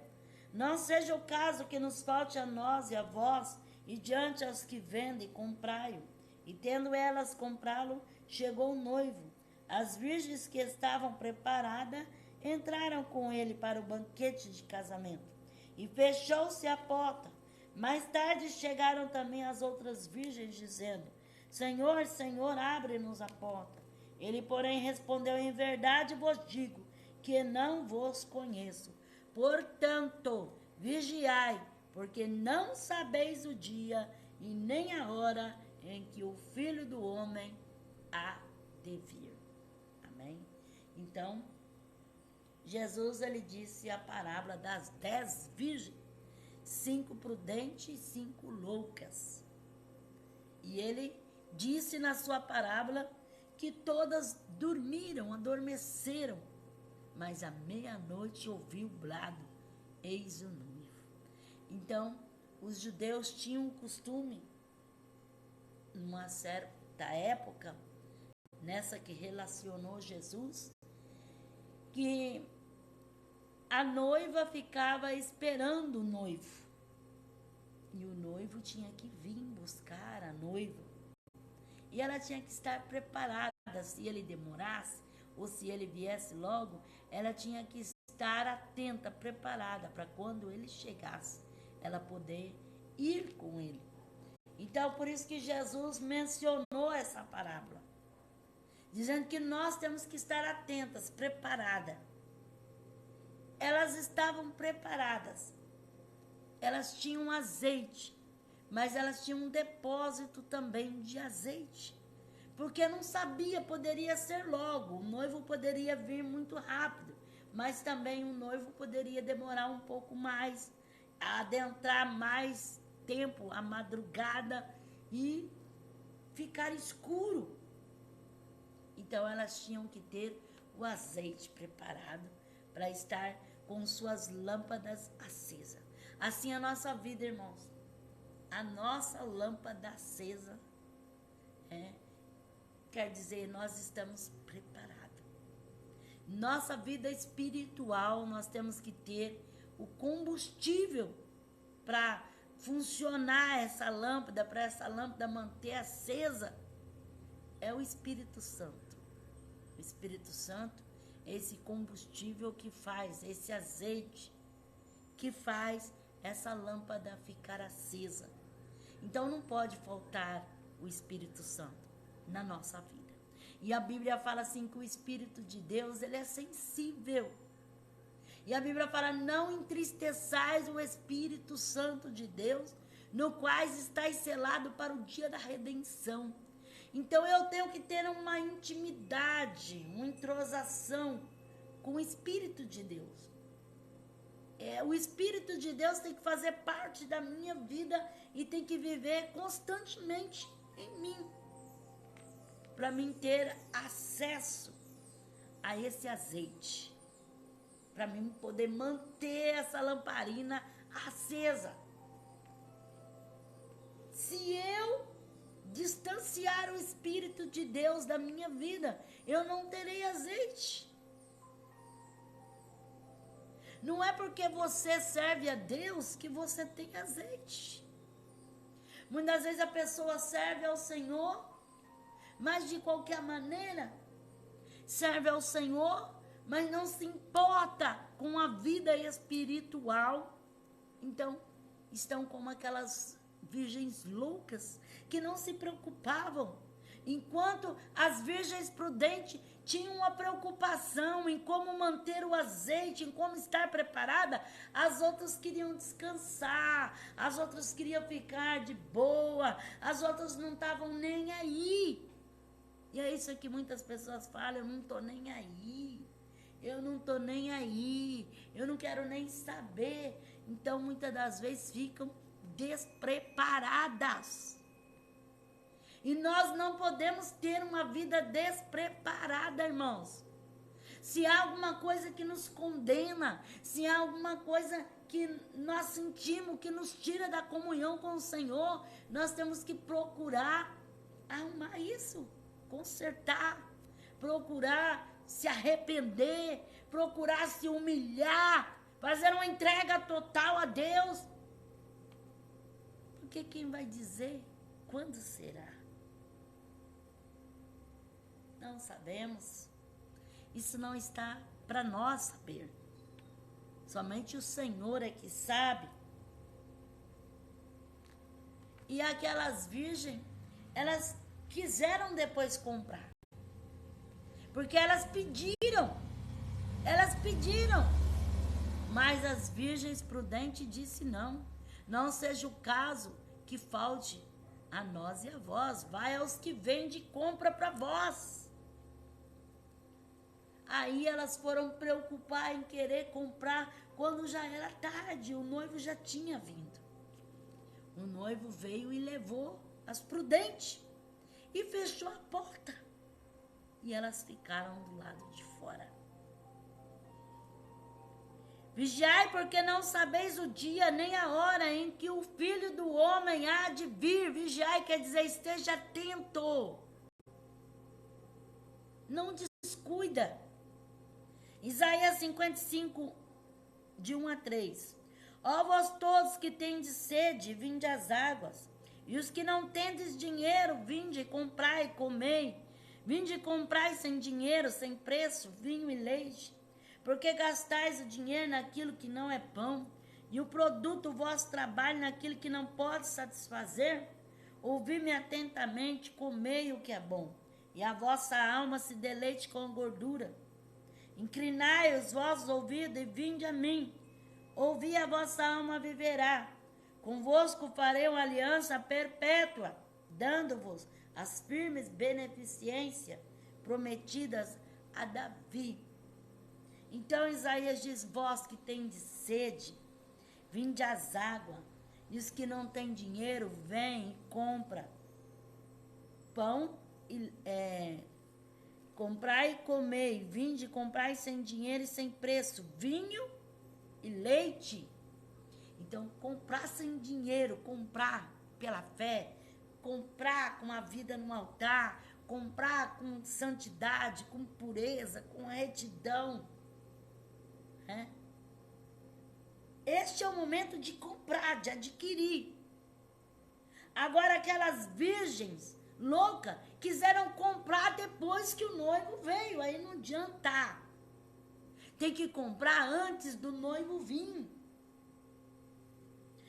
não seja o caso que nos falte a nós e a vós, e diante aos que vendem, comprai-o. E tendo elas comprá-lo, chegou o noivo. As virgens que estavam preparadas entraram com ele para o banquete de casamento. E fechou-se a porta. Mais tarde chegaram também as outras virgens, dizendo: Senhor, Senhor, abre-nos a porta. Ele, porém, respondeu: em verdade vos digo que não vos conheço. Portanto, vigiai, porque não sabeis o dia e nem a hora em que o Filho do Homem há de vir. Amém? Então, Jesus, ele disse a parábola das 10 virgens, 5 prudentes e 5 loucas. E ele disse na sua parábola que todas dormiram, adormeceram, mas à meia-noite ouviu o brado: eis o noivo. Então, os judeus tinham um costume, numa certa época, nessa que relacionou Jesus, que a noiva ficava esperando o noivo. E o noivo tinha que vir buscar a noiva. E ela tinha que estar preparada. Se ele demorasse, ou se ele viesse logo, ela tinha que estar atenta, preparada, para quando ele chegasse, ela poder ir com ele. Então, por isso que Jesus mencionou essa parábola, dizendo que nós temos que estar atentas, preparadas. Elas estavam preparadas. Elas tinham azeite, mas elas tinham um depósito também de azeite. Porque não sabia, poderia ser logo. O noivo poderia vir muito rápido, mas também o noivo poderia demorar um pouco mais, adentrar mais tempo, a madrugada, e ficar escuro. Então elas tinham que ter o azeite preparado para estar com suas lâmpadas acesas. Assim a nossa vida, irmãos, a nossa lâmpada acesa, quer dizer, nós estamos preparados. Nossa vida espiritual, nós temos que ter o combustível para funcionar essa lâmpada, para essa lâmpada manter acesa, é o Espírito Santo. O Espírito Santo é esse combustível que faz, esse azeite que faz essa lâmpada ficar acesa. Então não pode faltar o Espírito Santo na nossa vida. E a Bíblia fala assim que o Espírito de Deus, ele é sensível. E a Bíblia fala: não entristeçais o Espírito Santo de Deus, no qual estáis selado para o dia da redenção. Então eu tenho que ter uma intimidade, uma entrosação com o Espírito de Deus. O Espírito de Deus tem que fazer parte da minha vida e tem que viver constantemente em mim, para mim ter acesso a esse azeite, para mim poder manter essa lamparina acesa. Se eu distanciar o Espírito de Deus da minha vida, eu não terei azeite. Não é porque você serve a Deus que você tem azeite. Muitas vezes a pessoa serve ao Senhor, mas de qualquer maneira serve ao Senhor, mas não se importa com a vida espiritual. Então, estão como aquelas virgens loucas que não se preocupavam. Enquanto as virgens prudentes tinham uma preocupação em como manter o azeite, em como estar preparada, as outras queriam descansar, as outras queriam ficar de boa, as outras não estavam nem aí. E é isso que muitas pessoas falam: eu não estou nem aí, eu não estou nem aí, eu não quero nem saber. Então, muitas das vezes ficam despreparadas. E nós não podemos ter uma vida despreparada, irmãos. Se há alguma coisa que nos condena, se há alguma coisa que nós sentimos que nos tira da comunhão com o Senhor, nós temos que procurar arrumar isso, consertar, procurar se arrepender, procurar se humilhar, fazer uma entrega total a Deus. Porque quem vai dizer quando será? Não sabemos. Isso não está para nós saber. Somente o Senhor é que sabe. E aquelas virgens, elas quiseram depois comprar. Porque elas pediram. Mas as virgens prudentes disse não. Não seja o caso que falte a nós e a vós. Vai aos que vendem e compra para vós. Aí elas foram preocupar em querer comprar quando já era tarde, o noivo já tinha vindo. O noivo veio e levou as prudentes e fechou a porta. E elas ficaram do lado de fora. Vigiai, porque não sabeis o dia nem a hora em que o Filho do Homem há de vir. Vigiai quer dizer esteja atento. Não descuida. Isaías 55, de 1 a 3. Ó vós todos que tendes sede, vinde às águas. E os que não tendes dinheiro, vinde, comprai e comei. Vinde, comprai sem dinheiro, sem preço, vinho e leite. Porque gastais o dinheiro naquilo que não é pão, e o produto vosso trabalho naquilo que não pode satisfazer? Ouvi-me atentamente, comei o que é bom, e a vossa alma se deleite com gordura. Inclinai os vossos ouvidos e vinde a mim. Ouvi, a vossa alma viverá. Convosco farei uma aliança perpétua, dando-vos as firmes beneficências prometidas a Davi. Então Isaías diz: vós que tendes sede, vinde às águas, e os que não têm dinheiro, vêm e compra pão e comprai e comei, vinde, comprai sem dinheiro e sem preço, vinho e leite. Então, comprar sem dinheiro, comprar pela fé, comprar com a vida no altar, comprar com santidade, com pureza, com retidão. Este é o momento de comprar, de adquirir. Agora, aquelas virgens louca, quiseram comprar depois que o noivo veio, aí não adianta. Tem que comprar antes do noivo vir.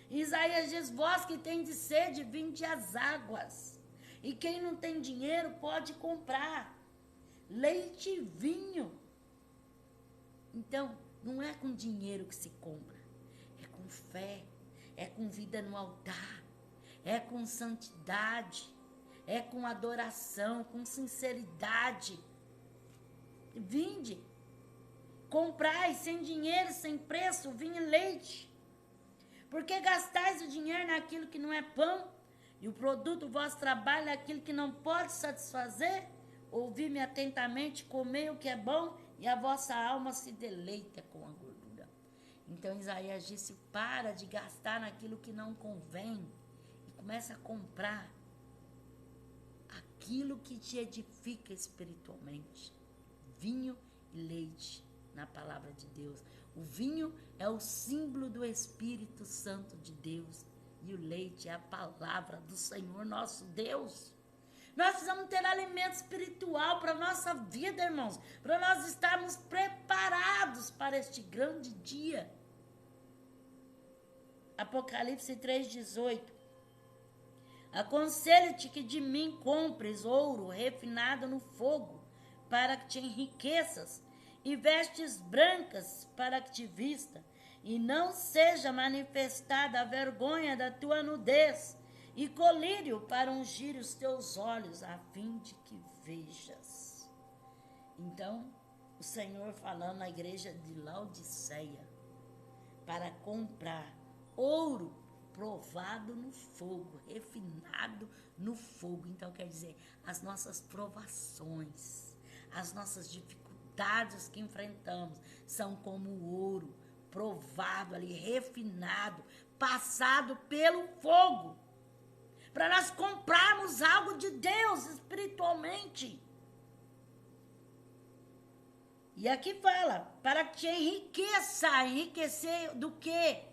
Isaías diz: vós que tendes sede, vinde às águas. E quem não tem dinheiro pode comprar leite e vinho. Então, não é com dinheiro que se compra, é com fé, é com vida no altar, é com santidade, é com adoração, com sinceridade. Vinde, comprai sem dinheiro, sem preço, vinho e leite. Porque gastais o dinheiro naquilo que não é pão, e o produto do vosso trabalho naquilo que não pode satisfazer? Ouvi-me atentamente, comei o que é bom, e a vossa alma se deleita com a gordura. Então Isaías disse: para de gastar naquilo que não convém, e começa a comprar aquilo que te edifica espiritualmente. Vinho e leite, na palavra de Deus. O vinho é o símbolo do Espírito Santo de Deus. E o leite é a palavra do Senhor nosso Deus. Nós precisamos ter alimento espiritual para a nossa vida, irmãos. Para nós estarmos preparados para este grande dia. Apocalipse 3,18. Aconselho-te que de mim compres ouro refinado no fogo, para que te enriqueças, e vestes brancas para que te vista, e não seja manifestada a vergonha da tua nudez, e colírio para ungir os teus olhos, a fim de que vejas. Então, o Senhor falando na igreja de Laodiceia, para comprar ouro provado no fogo, refinado no fogo. Então, quer dizer, as nossas provações, as nossas dificuldades que enfrentamos são como o ouro provado ali, refinado, passado pelo fogo, para nós comprarmos algo de Deus espiritualmente. E aqui fala, para que te enriqueça. Enriquecer do quê?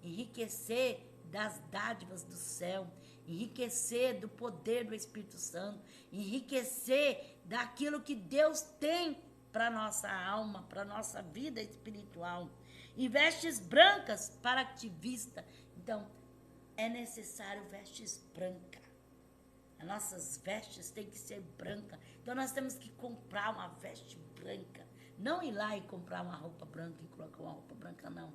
Enriquecer das dádivas do céu, enriquecer do poder do Espírito Santo, enriquecer daquilo que Deus tem para nossa alma, para nossa vida espiritual. E vestes brancas para que te vista. Então, é necessário vestes brancas. As nossas vestes têm que ser brancas. Então, nós temos que comprar uma veste branca. Não ir lá e comprar uma roupa branca e colocar uma roupa branca, não.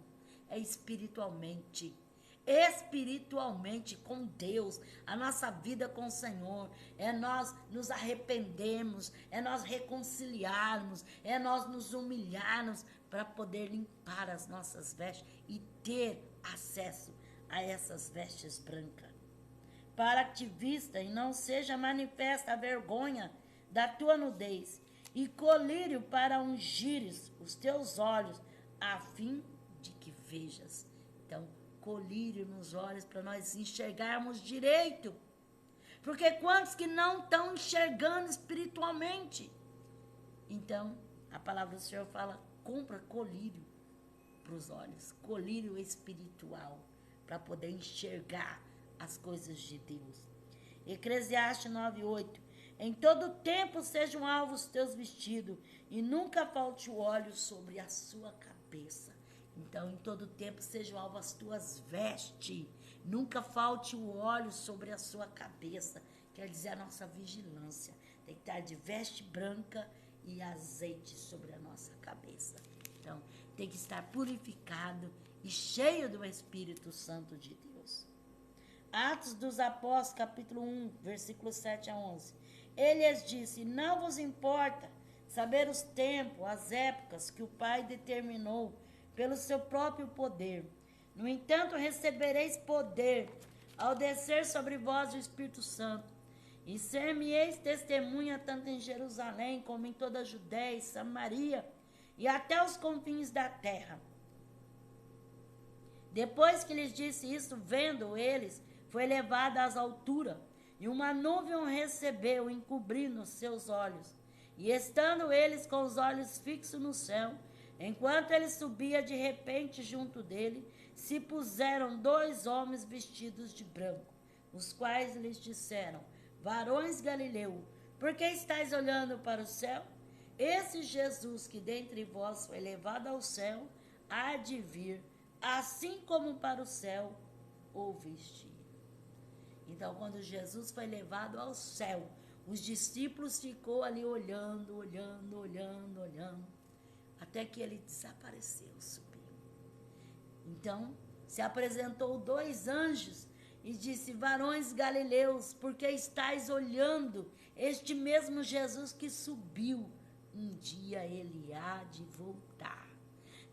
É espiritualmente. Espiritualmente com Deus, a nossa vida com o Senhor, é nós nos arrependermos, é nós reconciliarmos, é nós nos humilharmos para poder limpar as nossas vestes e ter acesso a essas vestes brancas. Para que te vista e não seja manifesta a vergonha da tua nudez, e colírio para ungires os teus olhos, a fim de que vejas. Então, colírio nos olhos para nós enxergarmos direito. Porque quantos que não estão enxergando espiritualmente? Então, a palavra do Senhor fala, compra colírio para os olhos, colírio espiritual, para poder enxergar as coisas de Deus. Eclesiastes 9:8. Em todo tempo sejam alvos os teus vestidos, e nunca falte o óleo sobre a sua cabeça. Então, em todo tempo sejam alvas as tuas vestes, nunca falte o óleo sobre a sua cabeça. Quer dizer, a nossa vigilância tem que estar de veste branca e azeite sobre a nossa cabeça. Então, tem que estar purificado e cheio do Espírito Santo de Deus. Atos dos Apóstolos, capítulo 1, versículos 7 a 11. Ele lhes disse, não vos importa saber os tempos, as épocas que o Pai determinou pelo seu próprio poder. No entanto, recebereis poder ao descer sobre vós o Espírito Santo, e ser-me-eis testemunha tanto em Jerusalém como em toda a Judéia e Samaria e até os confins da terra. Depois que lhes disse isso, vendo eles, foi levado às alturas, e uma nuvem o recebeu, encobrindo os seus olhos. E estando eles com os olhos fixos no céu, enquanto ele subia, de repente junto dele, se puseram 2 homens vestidos de branco, os quais lhes disseram, varões Galileu, por que estáis olhando para o céu? Esse Jesus que dentre vós foi levado ao céu, há de vir, assim como para o céu o viste. Então, quando Jesus foi levado ao céu, os discípulos ficou ali olhando, até que ele desapareceu, subiu. Então, se apresentou 2 anjos e disse, varões galileus, porque estáis olhando este mesmo Jesus que subiu? Um dia ele há de voltar.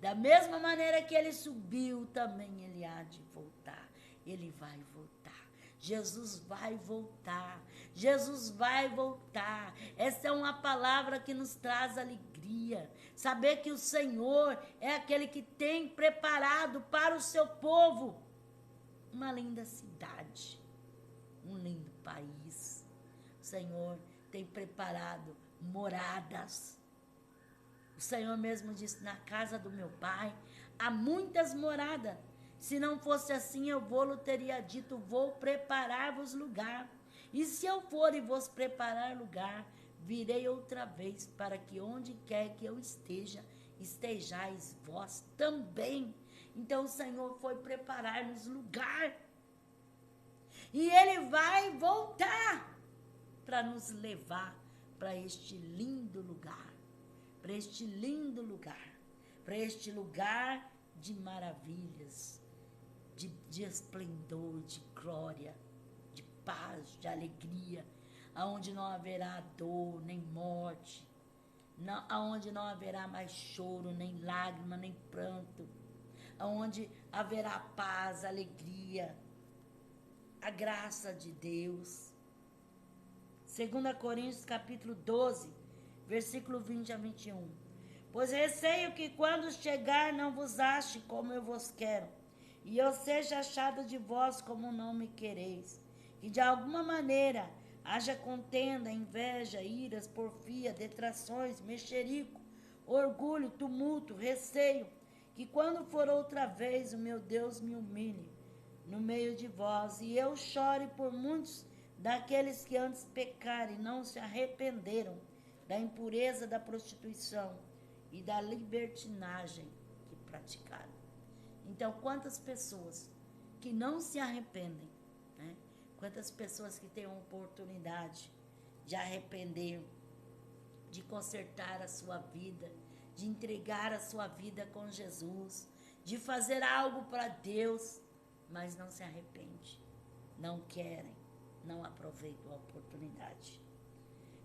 Da mesma maneira que ele subiu, também ele há de voltar. Ele vai voltar. Jesus vai voltar. Jesus vai voltar. Essa é uma palavra que nos traz alegria. Saber que o Senhor é aquele que tem preparado para o seu povo uma linda cidade, um lindo país. O Senhor tem preparado moradas. O Senhor mesmo disse, na casa do meu Pai há muitas moradas. Se não fosse assim, eu vou-lhe teria dito, vou preparar-vos lugar. E se eu for e vos preparar lugar, virei outra vez, para que onde quer que eu esteja, estejais vós também. Então o Senhor foi preparar-nos lugar. E Ele vai voltar para nos levar para este lindo lugar. Para este lindo lugar. Para este lugar de maravilhas, de esplendor, de glória, de paz, de alegria, aonde não haverá dor, nem morte, aonde não haverá mais choro, nem lágrima, nem pranto, aonde haverá paz, alegria, a graça de Deus. 2 Coríntios capítulo 12, versículo 20 a 21. Pois receio que quando chegar não vos ache como eu vos quero, e eu seja achado de vós como não me quereis, que de alguma maneira haja contenda, inveja, iras, porfia, detrações, mexerico, orgulho, tumulto, receio, que quando for outra vez o meu Deus me humilhe no meio de vós, e eu chore por muitos daqueles que antes pecaram e não se arrependeram da impureza da prostituição e da libertinagem que praticaram. Então, quantas pessoas que não se arrependem, né? Quantas pessoas que têm a oportunidade de arrepender, de consertar a sua vida, de entregar a sua vida com Jesus, de fazer algo para Deus, mas não se arrepende, não querem, não aproveitam a oportunidade.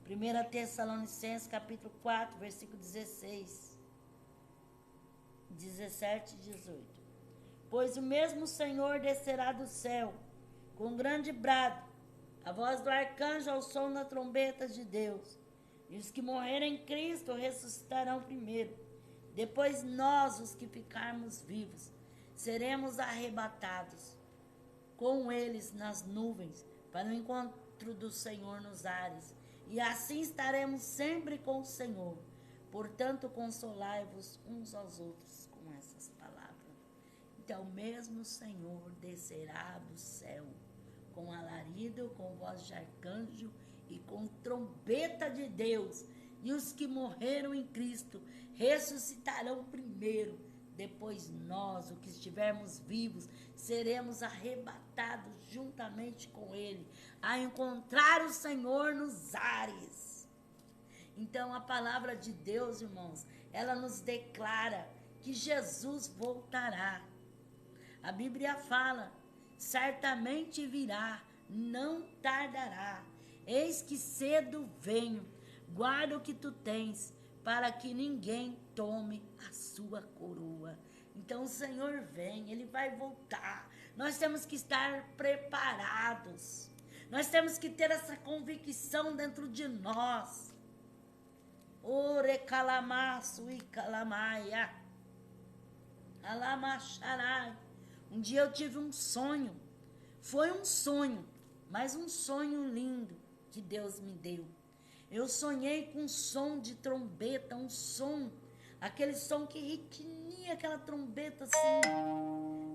1 Tessalonicenses capítulo 4, versículo 16, 17 e 18. Pois o mesmo Senhor descerá do céu, com grande brado, a voz do arcanjo ao som da trombeta de Deus, e os que morrerem em Cristo ressuscitarão primeiro. Depois nós, os que ficarmos vivos, seremos arrebatados com eles nas nuvens, para o encontro do Senhor nos ares, e assim estaremos sempre com o Senhor. Portanto, consolai-vos uns aos outros com essas palavras. Então, mesmo o Senhor descerá do céu, com alarido, com voz de arcanjo e com trombeta de Deus, e os que morreram em Cristo ressuscitarão primeiro. Depois nós, os que estivermos vivos, seremos arrebatados juntamente com Ele, a encontrar o Senhor nos ares. Então a palavra de Deus, irmãos, ela nos declara que Jesus voltará. A Bíblia fala, certamente virá, não tardará. Eis que cedo venho, guarda o que tu tens, para que ninguém tome a sua coroa. Então o Senhor vem, Ele vai voltar. Nós temos que estar preparados. Nós temos que ter essa convicção dentro de nós. Ore calamaço e calamaia. Alamacharai. Um dia eu tive um sonho. Foi um sonho, mas um sonho lindo que Deus me deu. Eu sonhei com um som de trombeta, um som, aquele som que retinia aquela trombeta assim,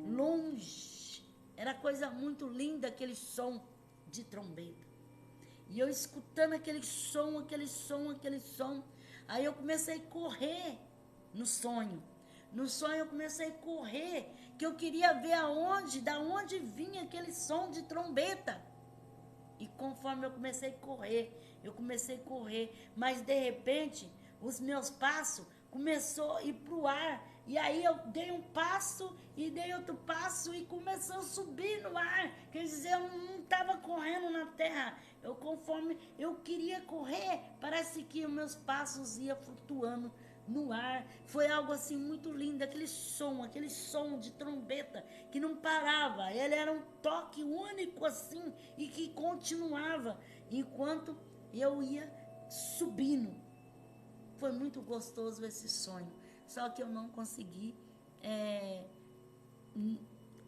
longe. Era coisa muito linda aquele som de trombeta. E eu escutando aquele som, aquele som. Aí eu comecei a correr no sonho. No sonho eu comecei a correr, que eu queria ver da onde vinha aquele som de trombeta. E conforme eu comecei a correr, mas de repente, os meus passos começou a ir para o ar, e aí eu dei um passo, e dei outro passo, e começou a subir no ar, quer dizer, eu não estava correndo na terra, conforme eu queria correr, parece que os meus passos iam flutuando no ar. Foi algo assim muito lindo, aquele som de trombeta que não parava, ele era um toque único assim, e que continuava, enquanto eu ia subindo. Foi muito gostoso esse sonho, só que eu não consegui,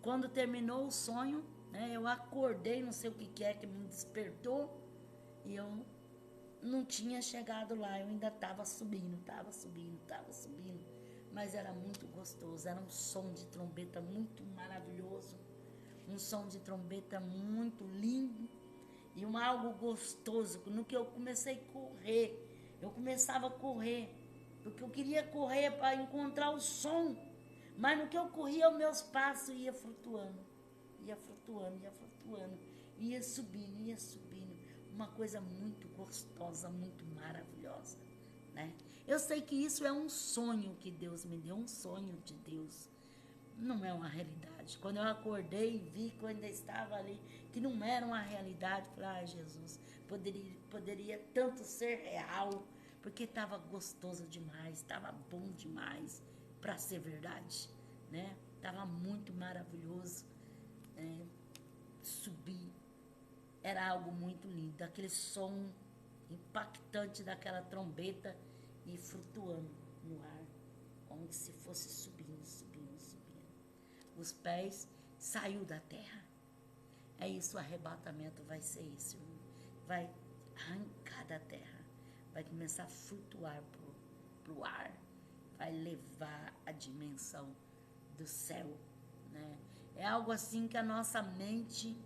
quando terminou o sonho, né, eu acordei, não sei o que é que me despertou, e eu não tinha chegado lá, eu ainda estava subindo, mas era muito gostoso, era um som de trombeta muito maravilhoso, um som de trombeta muito lindo, e algo gostoso. No que eu comecei a correr, eu começava a correr, porque eu queria correr para encontrar o som, mas no que eu corria, os meus passos ia flutuando, ia flutuando, ia flutuando, ia subindo, uma coisa muito gostosa, muito maravilhosa, né? Eu sei que isso é um sonho que Deus me deu, um sonho de Deus, não é uma realidade. Quando eu acordei e vi que eu ainda estava ali, que não era uma realidade, falei, ai, Jesus, poderia tanto ser real, porque estava gostoso demais, estava bom demais para ser verdade, né? Estava muito maravilhoso, né? Subir, era algo muito lindo, aquele som impactante daquela trombeta e flutuando no ar, como se fosse subindo, subindo, subindo. Os pés saiu da terra. É isso, o arrebatamento vai ser isso, irmão. Vai arrancar da terra, vai começar a flutuar pro ar, vai levar a dimensão do céu, né? É algo assim que a nossa mente,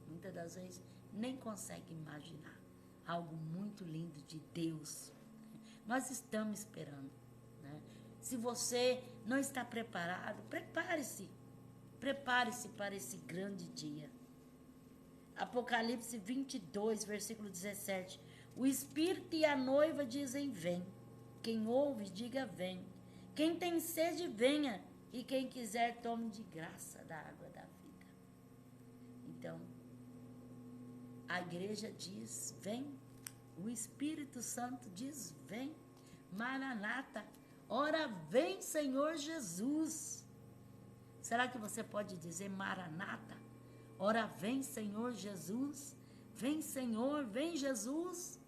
muitas das vezes, nem consegue imaginar. Algo muito lindo de Deus. Nós estamos esperando, né? Se você não está preparado, prepare-se. Prepare-se para esse grande dia. Apocalipse 22, versículo 17. O Espírito e a noiva dizem, vem. Quem ouve, diga, vem. Quem tem sede, venha. E quem quiser, tome de graça da água da vida. Então, a igreja diz, vem. O Espírito Santo diz, vem. Maranata. Ora, vem, Senhor Jesus. Será que você pode dizer Maranata? Ora, vem, Senhor Jesus. Vem, Senhor, vem, Jesus.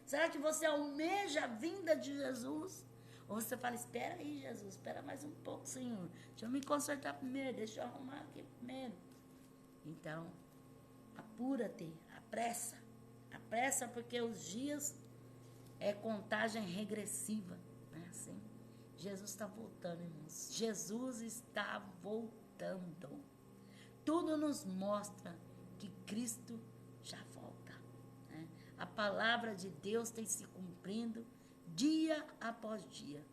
Será que você almeja a vinda de Jesus? Ou você fala, espera aí, Jesus, espera mais um pouco, Senhor. Deixa eu me consertar primeiro, deixa eu arrumar aqui primeiro. Então, apura-te, apressa. Apressa, porque os dias é contagem regressiva, não é assim? Jesus está voltando, irmãos. Jesus está voltando. Tudo nos mostra que Cristo já volta, né? A palavra de Deus tem se cumprindo dia após dia.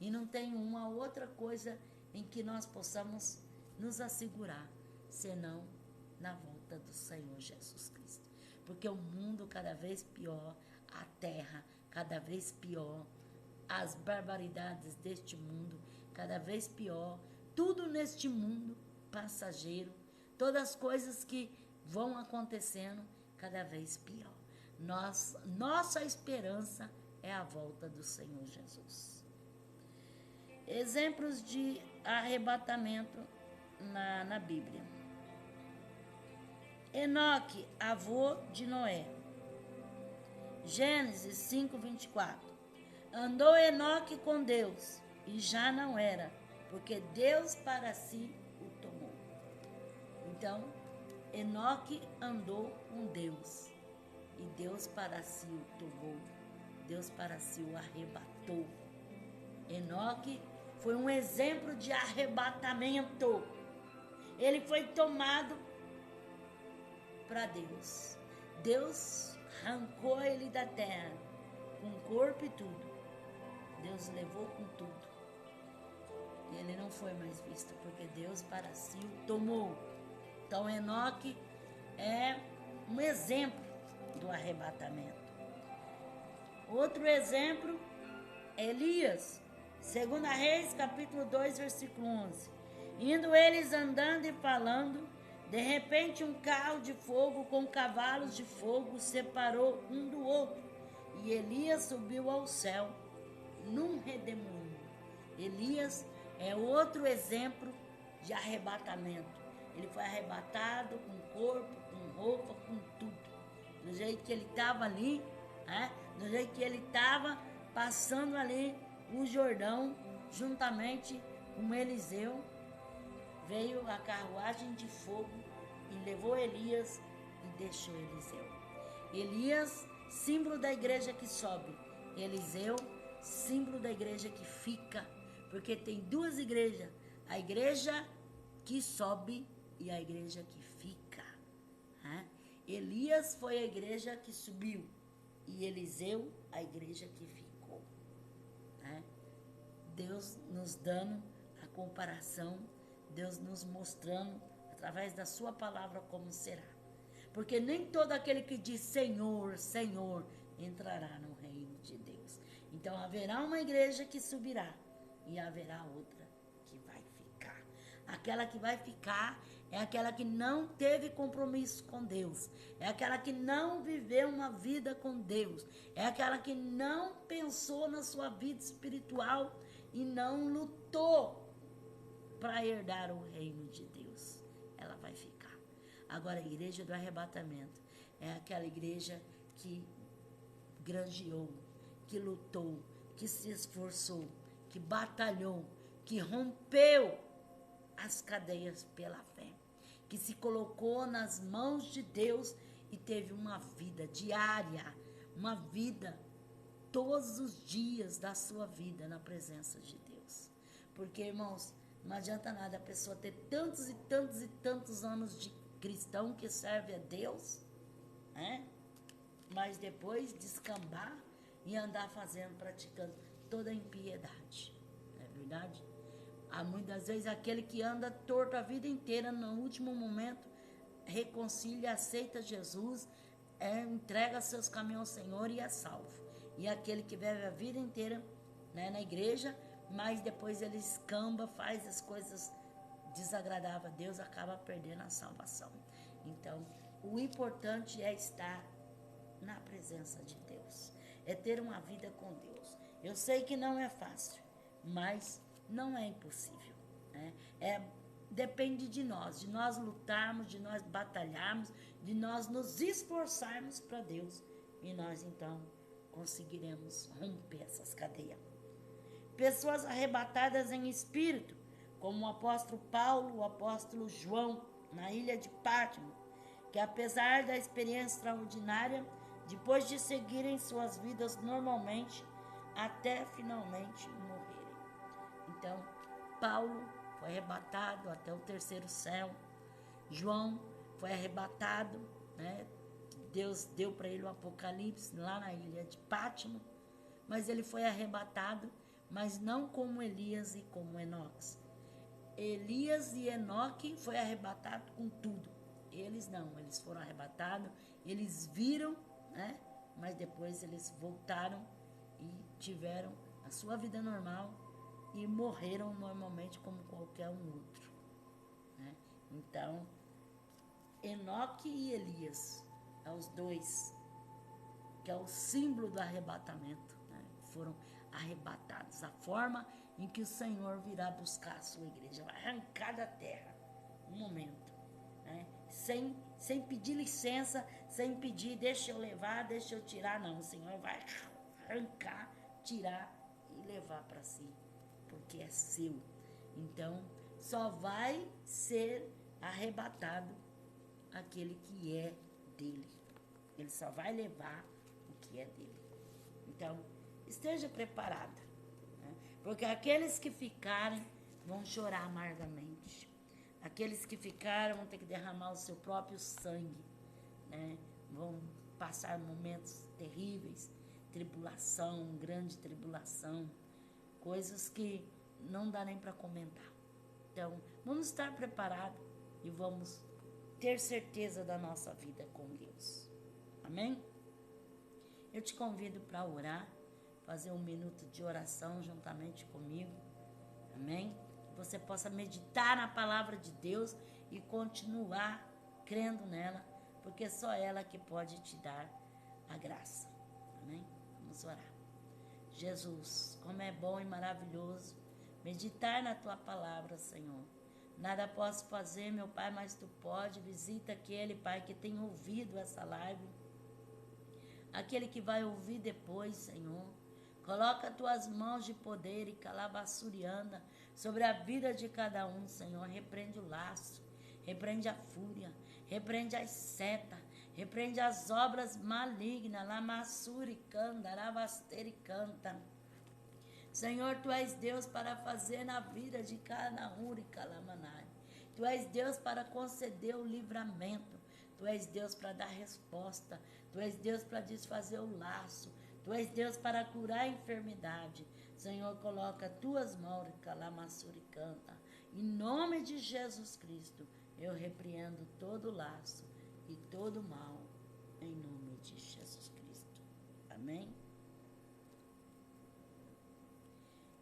E não tem uma outra coisa em que nós possamos nos assegurar, senão na volta do Senhor Jesus Cristo. Porque o mundo cada vez pior, a terra cada vez pior, as barbaridades deste mundo cada vez pior, tudo neste mundo passageiro, todas as coisas que vão acontecendo cada vez pior. Nossa esperança é a volta do Senhor Jesus. Exemplos de arrebatamento na Bíblia. Enoque, avô de Noé. Gênesis 5:24. Andou Enoque com Deus, e já não era, porque Deus para si o tomou. Então, Enoque andou com Deus, e Deus para si o tomou. Deus para si o arrebatou. Enoque foi um exemplo de arrebatamento. Ele foi tomado para Deus. Deus arrancou ele da terra, com corpo e tudo. Deus levou com tudo. Ele não foi mais visto, porque Deus para si o tomou. Então, Enoque é um exemplo do arrebatamento. Outro exemplo, Elias, 2 Reis, capítulo 2, versículo 11. Indo eles andando e falando, de repente um carro de fogo com cavalos de fogo separou um do outro, e Elias subiu ao céu num redemoinho. Elias é outro exemplo de arrebatamento. Ele foi arrebatado com corpo, com roupa, com tudo. Do jeito que ele estava ali, né? Do jeito que ele estava passando ali o Jordão, juntamente com Eliseu, veio a carruagem de fogo e levou Elias e deixou Eliseu. Elias, símbolo da igreja que sobe. Eliseu, símbolo da igreja que fica. Porque tem duas igrejas. A igreja que sobe e a igreja que fica. Né? Elias foi a igreja que subiu e Eliseu a igreja que ficou. Né? Deus nos dando a comparação, Deus nos mostrando através da sua palavra como será. Porque nem todo aquele que diz Senhor, Senhor, entrará no reino de Deus. Então haverá uma igreja que subirá e haverá outra que vai ficar. Aquela que vai ficar é aquela que não teve compromisso com Deus. É aquela que não viveu uma vida com Deus. É aquela que não pensou na sua vida espiritual e não lutou para herdar o reino de Deus. Ela vai ficar. Agora, a igreja do arrebatamento é aquela igreja que granjeou, que lutou, que se esforçou, que batalhou, que rompeu as cadeias pela fé, que se colocou nas mãos de Deus e teve uma vida diária, uma vida todos os dias da sua vida na presença de Deus. Porque, irmãos, não adianta nada a pessoa ter tantos e tantos e tantos anos de cristão que serve a Deus, né? Mas depois descambar e andar praticando toda a impiedade. Não é verdade? Há muitas vezes aquele que anda torto a vida inteira, no último momento, reconcilia, aceita Jesus, entrega seus caminhos ao Senhor e é salvo. E aquele que vive a vida inteira, né, na igreja, mas depois ele escamba, faz as coisas desagradáveis a Deus, acaba perdendo a salvação. Então, o importante é estar na presença de Deus, é ter uma vida com Deus. Eu sei que não é fácil, mas não é impossível, né? Depende de nós lutarmos, de nós batalharmos, de nós nos esforçarmos para Deus, e nós então conseguiremos romper essas cadeias. Pessoas arrebatadas em espírito, como o apóstolo Paulo, o apóstolo João, na ilha de Pátimo, que apesar da experiência extraordinária, depois de seguirem suas vidas normalmente, até finalmente morrerem. Então, Paulo foi arrebatado até o terceiro céu, João foi arrebatado, né? Deus deu para ele o Apocalipse lá na ilha de Pátimo, mas ele foi arrebatado, mas não como Elias e como Enoque. Elias e Enoque foi arrebatado com tudo. Eles não, eles foram arrebatados, eles viram, né? Mas depois eles voltaram e tiveram a sua vida normal e morreram normalmente como qualquer um outro, né? Então, Enoque e Elias, os dois, que é o símbolo do arrebatamento, né? Foram arrebatados. A forma em que o Senhor virá buscar a sua igreja, vai arrancar da terra, um momento, né? Sem pedir licença, sem pedir, deixa eu levar, deixa eu tirar, não. O Senhor vai arrancar, tirar e levar para si, porque é seu. Então, só vai ser arrebatado aquele que é dele. Ele só vai levar o que é dele. Então, esteja preparada, né? Porque aqueles que ficarem vão chorar amargamente. Aqueles que ficaram vão ter que derramar o seu próprio sangue, né? Vão passar momentos terríveis, tribulação, grande tribulação, coisas que não dá nem para comentar. Então, vamos estar preparados e vamos ter certeza da nossa vida com Deus. Amém? Eu te convido para orar, fazer um minuto de oração juntamente comigo. Amém? Que você possa meditar na palavra de Deus e continuar crendo nela, porque só ela que pode te dar a graça. Amém? Vamos orar. Jesus, como é bom e maravilhoso meditar na tua palavra, Senhor. Nada posso fazer, meu Pai, mas tu pode. Visita aquele, Pai, que tem ouvido essa live, aquele que vai ouvir depois, Senhor. Coloca tuas mãos de poder e calabaçurianda sobre a vida de cada um, Senhor. Repreende o laço, repreende a fúria, repreende as setas, repreende as obras malignas. Lamassuri canta, arabasteri canta. Senhor, tu és Deus para fazer na vida de cada um e calamanai. Tu és Deus para conceder o livramento. Tu és Deus para dar resposta. Tu és Deus para desfazer o laço. Tu és Deus para curar a enfermidade. Senhor, coloca tuas mãos, calamassuri canta. Em nome de Jesus Cristo, eu repreendo todo laço e todo mal. Em nome de Jesus Cristo. Amém?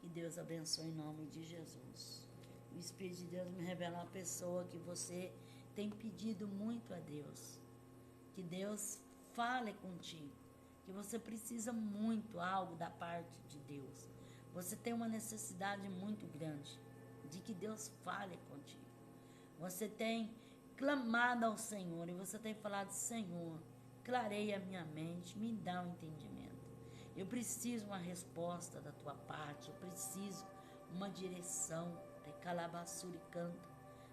E Deus abençoe em nome de Jesus. O Espírito de Deus me revela uma pessoa que você tem pedido muito a Deus. Que Deus fale contigo. Que você precisa muito algo da parte de Deus. Você tem uma necessidade muito grande de que Deus fale contigo. Você tem clamado ao Senhor e você tem falado: Senhor, clareia a minha mente, me dá um entendimento. Eu preciso uma resposta da tua parte, eu preciso uma direção. De calabassuri canta,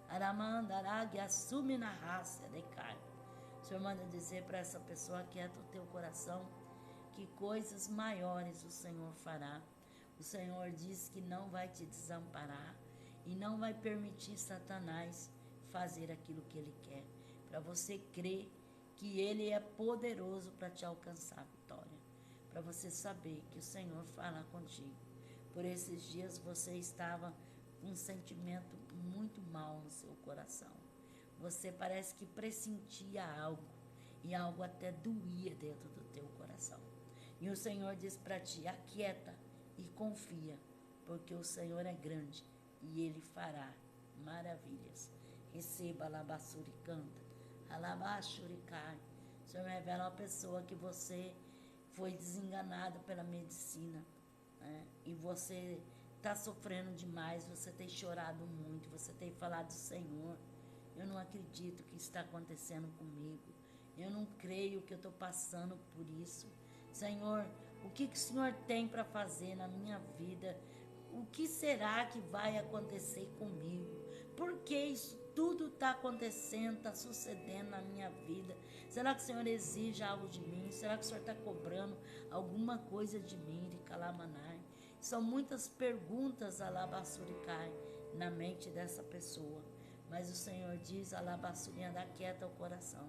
aramandarag assume na raça de cai. O Senhor manda dizer para essa pessoa: aquieta o teu coração, que coisas maiores o Senhor fará. O Senhor diz que não vai te desamparar e não vai permitir Satanás fazer aquilo que ele quer. Para você crer que ele é poderoso para te alcançar a vitória. Para você saber que o Senhor fala contigo. Por esses dias você estava com um sentimento muito mal no seu coração. Você parece que pressentia algo e algo até doía dentro do teu coração. E o Senhor diz para ti: aquieta e confia, porque o Senhor é grande e Ele fará maravilhas. Receba, alabassuri canta, alabassuri cai. O Senhor me revela uma pessoa que você foi desenganado pela medicina, né? E você está sofrendo demais, você tem chorado muito, você tem falado: Senhor, eu não acredito que está acontecendo comigo, eu não creio que eu estou passando por isso. Senhor, o que o Senhor tem para fazer na minha vida? O que será que vai acontecer comigo? Por que isso tudo está acontecendo, está sucedendo na minha vida? Será que o Senhor exige algo de mim? Será que o Senhor está cobrando alguma coisa de mim, de Calamanai? São muitas perguntas, alabassurikai, na mente dessa pessoa. Mas o Senhor diz: alabassuri, anda quieta o coração.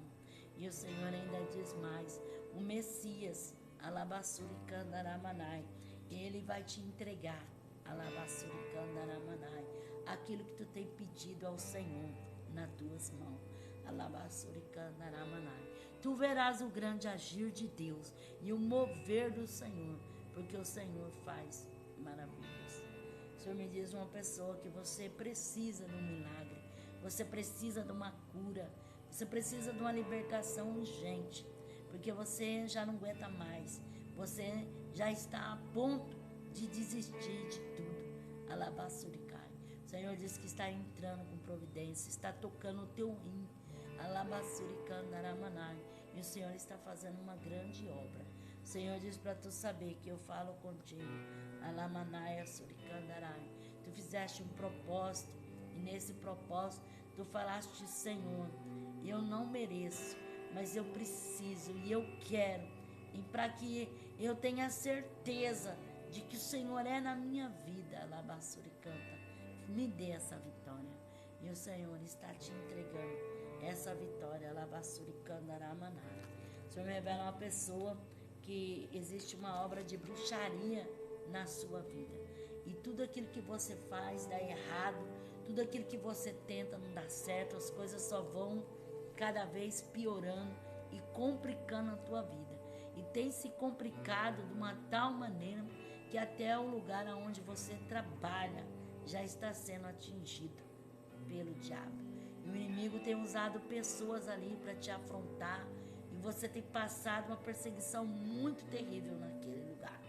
E o Senhor ainda diz mais: o Messias, alabassuri candaramanai, ele vai te entregar, alabassuri candaramanai, aquilo que tu tem pedido ao Senhor nas tuas mãos. Alabassuri candaramanai. Tu verás o grande agir de Deus e o mover do Senhor, porque o Senhor faz maravilhas. O Senhor me diz uma pessoa que você precisa de um milagre, você precisa de uma cura, você precisa de uma libertação urgente, porque você já não aguenta mais, você já está a ponto de desistir de tudo. Alabassurikai. O Senhor diz que está entrando com providência, está tocando o teu rim. Alabassurikanaramanai. E o Senhor está fazendo uma grande obra. O Senhor diz para tu saber que eu falo contigo. Alamanaya surikandarai. Tu fizeste um propósito, e nesse propósito tu falaste: Senhor, eu não mereço, mas eu preciso e eu quero. E para que eu tenha certeza de que o Senhor é na minha vida, Alabassuricanta, me dê essa vitória. E o Senhor está te entregando essa vitória, Alabassuricandaramanai. O Senhor me revela uma pessoa que existe uma obra de bruxaria na sua vida. E tudo aquilo que você faz dá errado, tudo aquilo que você tenta não dá certo, as coisas só vão cada vez piorando e complicando a tua vida. E tem se complicado de uma tal maneira que até o lugar onde você trabalha já está sendo atingido pelo diabo. E o inimigo tem usado pessoas ali para te afrontar, e você tem passado uma perseguição muito terrível naquele lugar.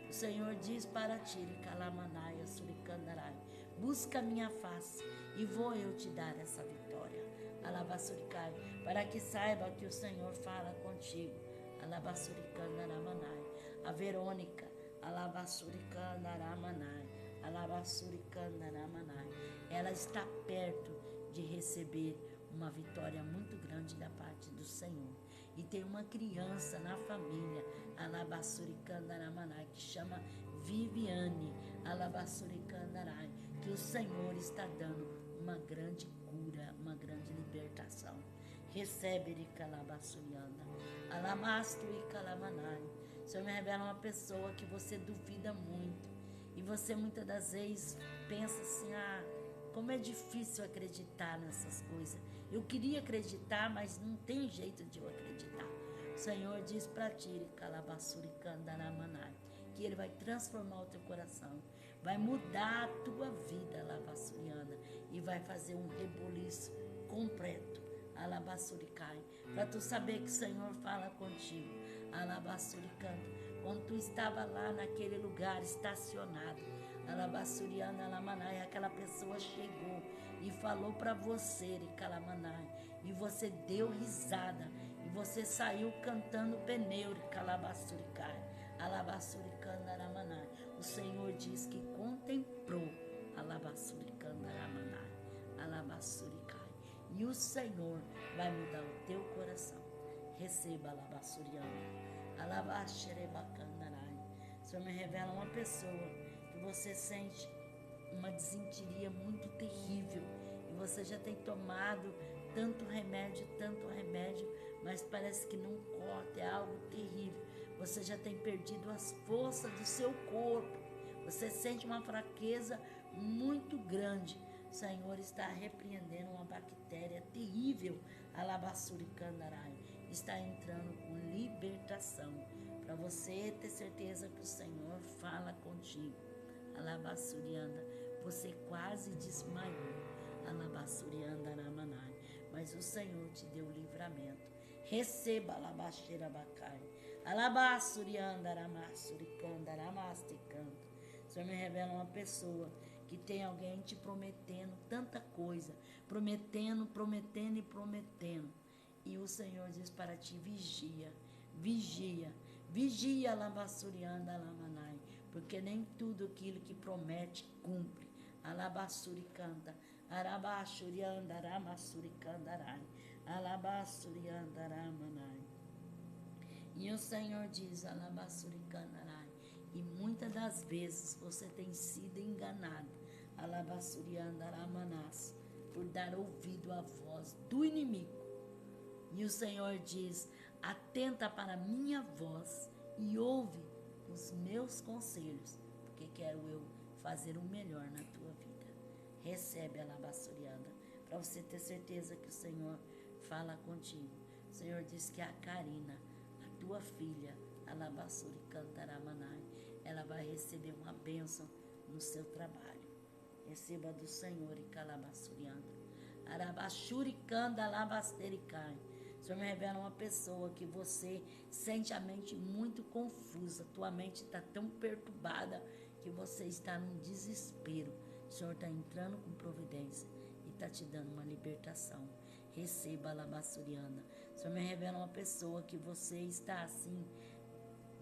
O Senhor diz para ti: Calamanaya suricandarai, busca a minha face e vou eu te dar essa vitória. Alabassurikai, para que saiba que o Senhor fala contigo. Alabassuricanaramanai. A Verônica, Alabassuricanaramanai, Alabassuricanaramanai, ela está perto de receber uma vitória muito grande da parte do Senhor. E tem uma criança na família, Alabassuricanaramanai, que chama Viviane, Alabassuricandarai, que o Senhor está dando uma grande cura, uma grande libertação. Recebe de calabaçurianda. Alamastro e calamanai. O Senhor me revela uma pessoa que você duvida muito. E você muitas das vezes pensa assim, como é difícil acreditar nessas coisas. Eu queria acreditar, mas não tem jeito de eu acreditar. O Senhor diz para ti, calabaçuricandamanai, que Ele vai transformar o teu coração. Vai mudar a tua vida, alabaçuriana, e vai fazer um reboliço completo, alabaçuricai, para tu saber que o Senhor fala contigo, alabaçuricanda, quando tu estava lá naquele lugar estacionado, alabaçuriana, alamanai, aquela pessoa chegou e falou para você, calamanai, e você deu risada, e você saiu cantando pneu, calabaçuricai, alabaçuricanda, alamanai. O Senhor diz que contemplou alabaçuricandaramanai, alabaçuricai. E o Senhor vai mudar o teu coração. Receba alabaçuriana, alabaxerebacandarai. O Senhor me revela uma pessoa que você sente uma desinteria muito terrível. E você já tem tomado tanto remédio, mas parece que não corta, é algo terrível. Você já tem perdido as forças do seu corpo. Você sente uma fraqueza muito grande. O Senhor está repreendendo uma bactéria terrível, alabaçuricandarai. Está entrando com libertação. Para você ter certeza que o Senhor fala contigo. Alabaçurianda, você quase desmaiou. Alabaçurianda aramanai. Mas o Senhor te deu livramento. Receba alabaxeira bacai. Alabaçurianda aramassuricanda aramasticanda. O Senhor me revela uma pessoa que tem alguém te prometendo tanta coisa. Prometendo. E o Senhor diz para ti, vigia, alabaçurianda alamanai. Porque nem tudo aquilo que promete cumpre. Alabaçuricanda, arabaxurianda, aramasuricandarai, alabaçurianda, aramanai. E o Senhor diz, alabaçuricandarai, e muitas das vezes você tem sido enganado, alabaçurianda, aramanás, por dar ouvido à voz do inimigo. E o Senhor diz, atenta para a minha voz e ouve os meus conselhos, porque quero eu fazer o melhor na tua vida. Recebe a alabaçurianda, para você ter certeza que o Senhor fala contigo. O Senhor diz que a Karina, a tua filha, alabaçuricantaramanai, ela vai receber uma bênção no seu trabalho. Receba do Senhor e calabaçurianda. Arabaxuricanda alabastericai. O Senhor me revela uma pessoa que você sente a mente muito confusa. Tua mente está tão perturbada que você está num desespero. O Senhor está entrando com providência e está te dando uma libertação. Receba a alabaçuriana. O Senhor me revela uma pessoa que você está assim,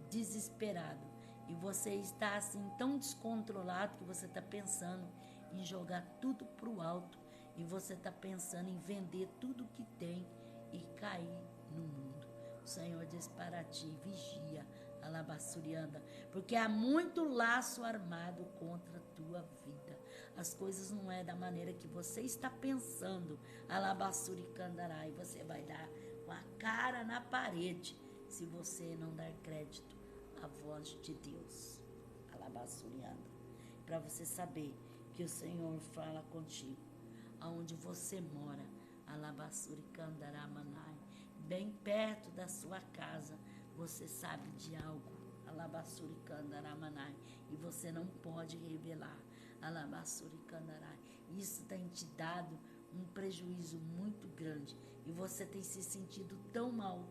desesperado. E você está assim, tão descontrolado que você está pensando em jogar tudo para o alto. E você está pensando em vender tudo que tem e cair no mundo. O Senhor diz para ti, vigia, alabaçurianda, porque há muito laço armado contra a tua vida. As coisas não é da maneira que você está pensando, alabaçuricandarai. Você vai dar com a cara na parede se você não dar crédito à voz de Deus, alabaçurianda, para você saber que o Senhor fala contigo, aonde você mora, alabaçuricandaramanai, bem perto da sua casa, você sabe de algo, alabaçuricandaramanai, e você não pode revelar, alabaçuricandarai. Isso tem te dado um prejuízo muito grande, e você tem se sentido tão mal,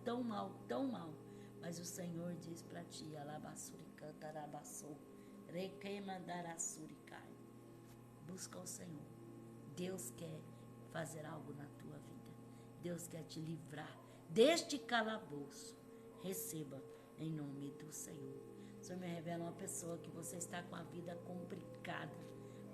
mas o Senhor diz para ti, alabaçuricandarabaçou, requeimandaraçuricai. Busca o Senhor. Deus quer fazer algo na tua vida. Deus quer te livrar deste calabouço. Receba em nome do Senhor. O Senhor me revela uma pessoa que você está com a vida complicada.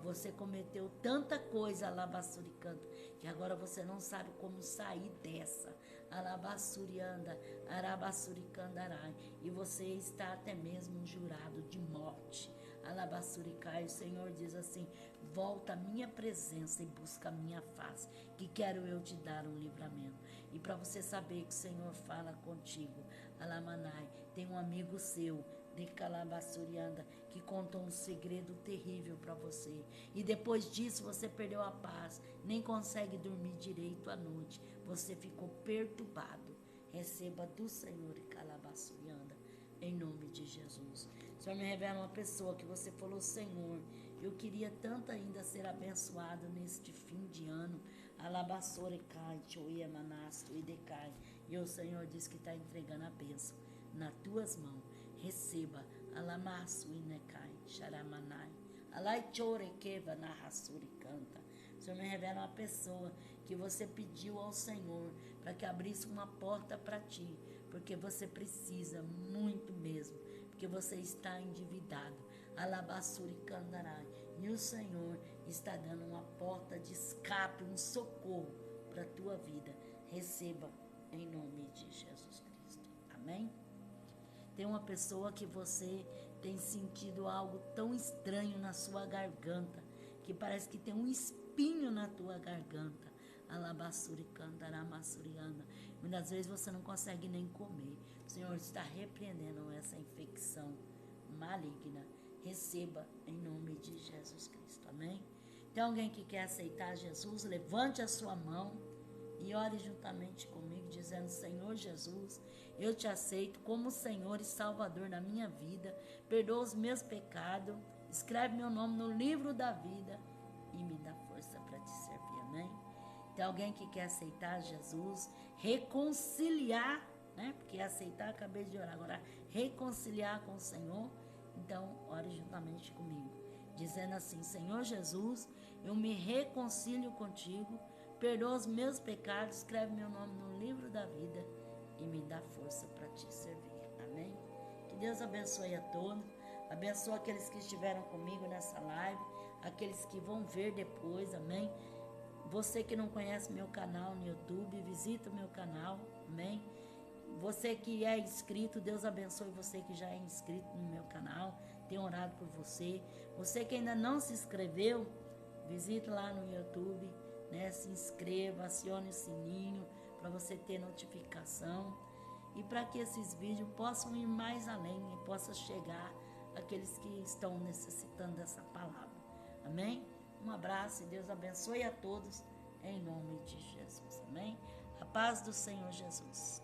Você cometeu tanta coisa, alabaçuricando, que agora você não sabe como sair dessa. Alabaçurianda, arabaçuricandarai. E você está até mesmo jurado de morte. Alabassuricai, o Senhor diz assim: volta à minha presença e busca a minha face, que quero eu te dar um livramento. E para você saber que o Senhor fala contigo, Alamanai, tem um amigo seu, de Calabassurianda, que contou um segredo terrível para você. E depois disso você perdeu a paz, nem consegue dormir direito à noite. Você ficou perturbado. Receba do Senhor, Calabassurianda, em nome de Jesus. O Senhor me revela uma pessoa que você falou: Senhor, eu queria tanto ainda ser abençoado neste fim de ano. Alabassorecai, Choiamanasto e decai. E o Senhor diz que está entregando a bênção nas tuas mãos. Receba. Alamasu inekai, Charamanai. Alaichorekeva narrasuri canta. O Senhor me revela uma pessoa que você pediu ao Senhor para que abrisse uma porta para ti, porque você precisa muito mesmo, porque você está endividado. Alabassuri candarai. E o Senhor está dando uma porta de escape, um socorro para a tua vida. Receba em nome de Jesus Cristo. Amém? Tem uma pessoa que você tem sentido algo tão estranho na sua garganta, que parece que tem um espinho na tua garganta. Alabassuricandaramassuriana. Muitas vezes você não consegue nem comer. O Senhor está repreendendo essa infecção maligna. Receba em nome de Jesus Cristo. Amém? Tem alguém que quer aceitar Jesus? Levante a sua mão e ore juntamente comigo, dizendo: Senhor Jesus, eu te aceito como Senhor e Salvador na minha vida. Perdoa os meus pecados, escreve meu nome no livro da vida e me dá força para te servir. Amém? Tem alguém que quer aceitar Jesus, reconciliar, né? Porque aceitar, acabei de orar, agora reconciliar com o Senhor. Então, ore juntamente comigo, dizendo assim: Senhor Jesus, eu me reconcilio contigo, perdoa os meus pecados, escreve meu nome no livro da vida e me dá força para te servir. Amém? Que Deus abençoe a todos, abençoe aqueles que estiveram comigo nessa live, aqueles que vão ver depois. Amém? Você que não conhece meu canal no YouTube, visita o meu canal. Amém? Você que é inscrito, Deus abençoe você que já é inscrito no meu canal. Tenho orado por você. Você que ainda não se inscreveu, visita lá no YouTube, né? Se inscreva, acione o sininho para você ter notificação. E para que esses vídeos possam ir mais além e possam chegar àqueles que estão necessitando dessa palavra. Amém? Um abraço e Deus abençoe a todos em nome de Jesus. Amém? A paz do Senhor Jesus.